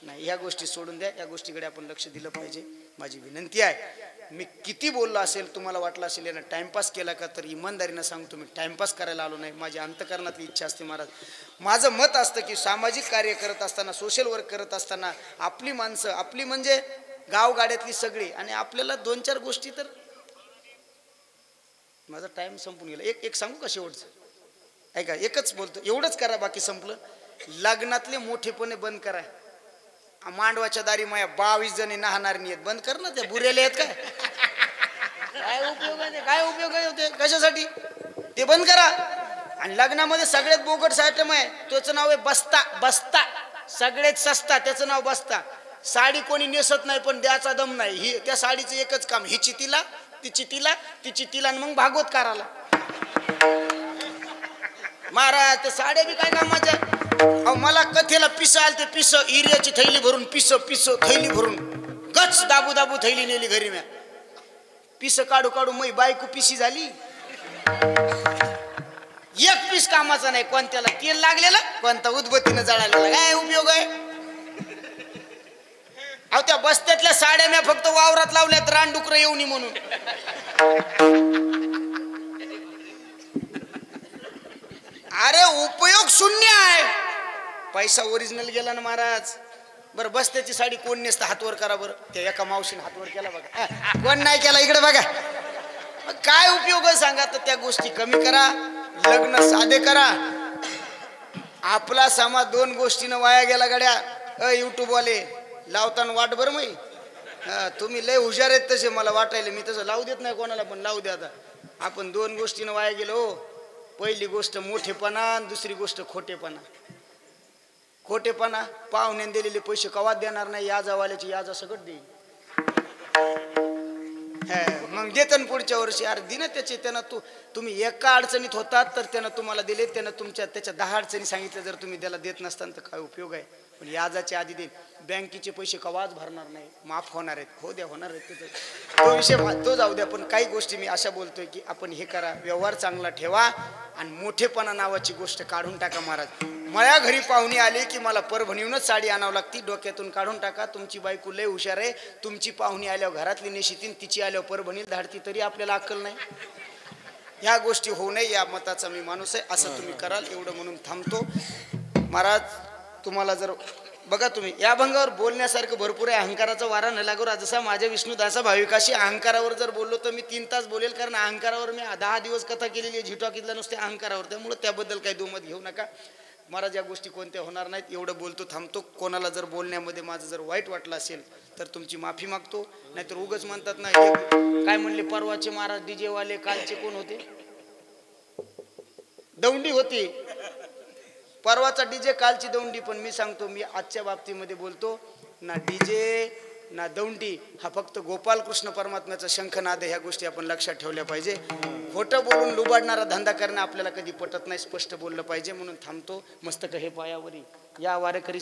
नाही. ह्या गोष्टी सोडून द्या. या गोष्टीकडे आपण लक्ष दिलं पाहिजे. माझी विनंती आहे. मी किती बोललो असेल तुम्हाला वाटलं असेल यानं टाइमपास केला का, तर इमानदारीनं सांगतो मी टाइमपास करायला आलो नाही. माझी अंतकरणातली इच्छा असते महाराज. माझं मत असतं की सामाजिक कार्य करत असताना, सोशल वर्क करत असताना आपली माणसं, आपली म्हणजे गावगाड्यातली सगळी, आणि आपल्याला 2-4 गोष्टी. तर माझा टाइम संपून गेला. एक सांगू का शेवटचं. ऐका एकच बोलतो. एवढंच करा बाकी संपलं. लग्नातले मोठेपणे बंद करा. मांडवाच्या दारी माया 22 जणी नाहणार नाहीत. बंद कर ना. त्या बुरेले आहेत काय. काय उपयोग आहे. काय उपयोग आहे होते कशासाठी ते बंद करा. आणि लग्नामध्ये सगळ्यात बोगट आयटम आहे त्याचं नाव आहे बस्ता. सगळ्यात सस्ता त्याचं नाव बस्ता. साडी कोणी नेसत नाही पण द्याचा दम नाही. ही त्या साडीचं एकच काम हिची तिला तिची तिला आणि मग भागवत करायला. महाराज ते साड्या बी काय कामाच्या. अहो मला कथेला पिस आल ते पिस इरियाची थैली भरून पिस थैली भरून गच दाबू थैली नेली घरी. म्या पिस काढू मै बायको पिशी झाली. एक पीस कामाचा नाही. कोणत्याला तेल लागलेलं, कोणता उदबत्तीनं जळालेला, काय उपयोग आहे. अहो त्या बस्त्यातल्या साड्या म्या फक्त वावरात लावल्यात रानडुकर येऊनी म्हणून. अरे उपयोग शून्य आहे. पैसा ओरिजिनल गेला ना महाराज. बरं बस्त्याची साडी कोण नेसतं, हातवर करा बरं. त्या एका मावशीने हातवर केला बघा, कोण नाही केला इकडे बघा. काय उपयोग आहे सांगा. तर त्या गोष्टी कमी करा, लग्न साधे करा. आपला समाज 2 गोष्टीनं वाया गेला गड्या. युट्यूब वाले लावताना वाट बरं मी. तुम्ही लय हुशार आहेत तसे मला वाटायला. मी तसं लावू देत नाही कोणाला, पण लावू द्या. आता आपण 2 गोष्टीनं वाया गेलो. पहिली गोष्ट मोठेपणा, दुसरी गोष्ट खोटेपणा. पाहुण्याने दिलेले पैसे कवाच देणार नाही. याजावाल्याची याजा सगळं देईल. मग देतं पुढच्या वर्षी. अरे दिन त्याचे त्यानं तुम्ही एका अडचणीत होतात तर त्यानं तुम्हाला दिले. त्यानं त्याच्या 10 अडचणी सांगितल्या. जर तुम्ही त्याला देत नसताना तर काय उपयोग आहे. पण याजाच्या आधी देईल. बँकेचे पैसे कवाच भरणार नाही, माफ होणार आहेत. हो द्या, होणार आहेत. तो विषय तो जाऊ द्या. पण काही गोष्टी मी अशा बोलतोय की आपण हे करा, व्यवहार चांगला ठेवा आणि मोठेपणा नावाची गोष्ट काढून टाका. महाराज माझ्या घरी पाहुणे आले की मला परभणीहूनच साडी आणावं लागती. डोक्यातून काढून टाका. तुमची बायको लय हुशार आहे. तुमची पाहुणी आल्यावर घरातली नेशीतीन, तिची आल्यावर परभणीला धाडती, तरी आपल्याला अक्कल नाही. ह्या गोष्टी होऊ नये या मताचा मी माणूस आहे. असं तुम्ही कराल एवढं म्हणून थांबतो. महाराज तुम्हाला जर बघा, तुम्ही या भंगावर बोलण्यासारखं भरपूर आहे. अहंकाराचा वारा न लागू. जसा माझ्या विष्णुदासा भाविकाशी अहंकारावर जर बोललो तर मी 3 तास बोलेल. कारण अहंकारावर मी 10 दिवस कथा केलेली आहे झिटॉकीतला नुसत्या अहंकारावर. त्यामुळे त्याबद्दल काही दुमत घेऊ नका महाराज. या गोष्टी कोणत्या होणार नाहीत. एवढं बोलतो, थांबतो. कोणाला जर बोलण्यामध्ये माझं जर वाईट वाटलं असेल तर तुमची माफी मागतो. नाहीतर उगच म्हणतात ना, काय म्हणले परवाचे महाराज डीजे वाले, कालचे कोण होते, दौंडी होती. परवाचा डीजे, कालची दौंडी. पण मी सांगतो, मी आजच्या बाबतीमध्ये बोलतो ना, डीजे ना दौंडी हा फक्त गोपालकृष्ण परमात्म्याचा शंखनाद आहे. ह्या गोष्टी आपण लक्षात ठेवल्या पाहिजे. खोटं बोलून लुबाडणारा धंदा करणं आपल्याला कधी पटत नाही. स्पष्ट बोललं पाहिजे. म्हणून थांबतो. मस्तक हे पायावरी या वारकरी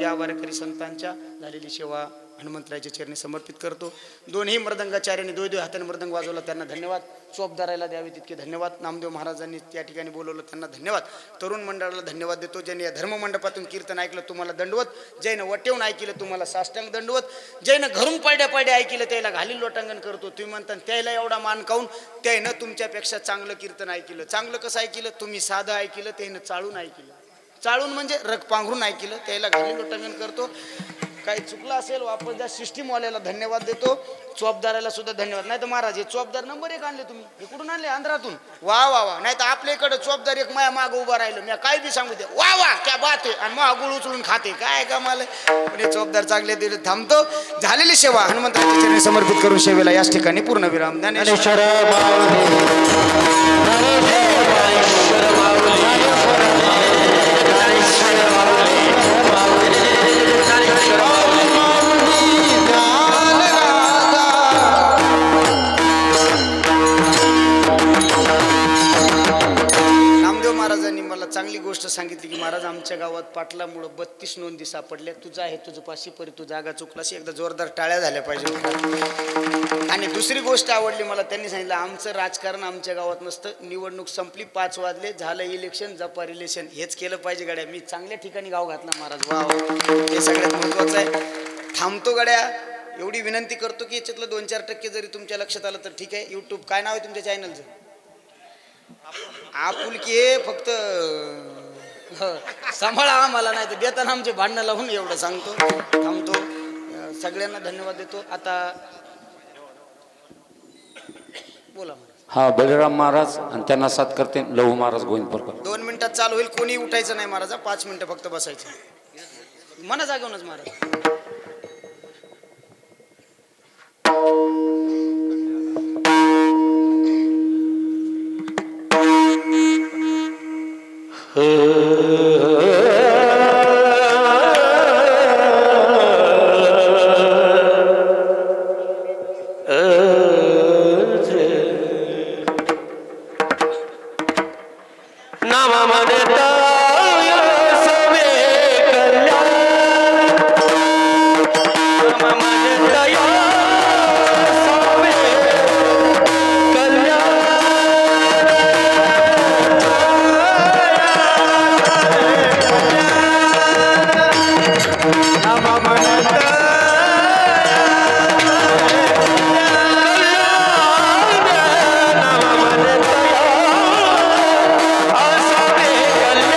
या वारकरी संतांच्या झालेली सेवा हनुमंतरायाच्या चरणी समर्पित करतो. दोन्ही मृदंगाचार्यांनी 2 हाताने मृदंग वाजवला, त्यांना धन्यवाद. चोप धरायला द्यावे तितके धन्यवाद. नामदेव महाराजांनी त्या ठिकाणी बोलवलं, त्यांना धन्यवाद. तरुण मंडळाला धन्यवाद देतो. ज्यांनी या धर्ममंडपातून कीर्तन ऐकलं तुम्हाला दंडवत. ज्यानं वटेवून ऐकलं तुम्हाला साष्टांग दंडवत. ज्यानं घरून पडड्या ऐकलं त्याला घालील लोटांगण करतो. तुम्ही म्हणता त्याला एवढा मान काऊन. त्यानं तुमच्यापेक्षा चांगलं कीर्तन ऐकलं. चांगलं कसं ऐकलं, तुम्ही साधं ऐकलं, त्यानं चाळून ऐकलं. चाळून म्हणजे रग पांघरून ऐकलं. त्याला घालील लोटांगण करतो. काही चुकलं असेल वापस द्या. सिस्टीमवाल्याला धन्यवाद देतो. चोपदाराला सुद्धा धन्यवाद. नाही तर महाराज हे चोपदार नंबर 1 आणले तुम्ही. हे कुठून आणले? आंध्रातून. वा वा वा. नाही तर आपल्या इकडे चोपदार एक माया माग उभा राहिलं, मी काय बी सांगू दे, वा वा क्या बात आहे, आणि मग गुळ उचलून खाते. काय का मला पण हे चोपदार चांगले दिले. थांबतो. झालेली सेवा हनुमंताच्या चरणी समर्पित करून सेवेला याच ठिकाणी पूर्ण विराम. ज्ञानेश्वर चांगली गोष्ट सांगितली की महाराज आमच्या गावात पाटलामुळं 32 नोंदी सापडल्या. तुझा आहे तुझं पाशी परी तू जागा चुकलाशी. एकदा जोरदार टाळ्या झाल्या पाहिजे. आणि दुसरी गोष्ट आवडली मला, त्यांनी सांगितलं आमचं राजकारण आमच्या गावात नसतं. निवडणूक संपली, 5 वाजले, झालं इलेक्शन, जपा रिलेशन. हेच केलं पाहिजे गड्या. मी चांगल्या ठिकाणी गाव घातलं महाराज. वा, हे सगळ्यात महत्वाचं आहे. थांबतो गड्या. एवढी विनंती करतो की याच्यातलं 2-4% जरी तुमच्या लक्षात आलं तर ठीक आहे. यूट्यूब काय नाव आहे तुमच्या चॅनलचं? आपुलकी. हे फक्त सांभाळा आम्हाला, नाही तर देताना आमचे भांडणं लावून. एवढं सांगतो. थांबतो. सगळ्यांना धन्यवाद देतो. आता बोला. हा बळीराम महाराज आणि त्यांना साथ करते लहू महाराज गोविंदपूरकर. 2 मिनिटात चालू होईल. कोणी उठायचं नाही महाराज. 5 मिनिटं फक्त बसायचं. मना जागवूनच महाराज. नाम म्हणता सवे कल्याण नाम म्हणता सवे कल्याण नाम म्हणता कल्याण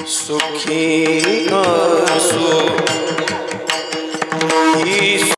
सुखी असो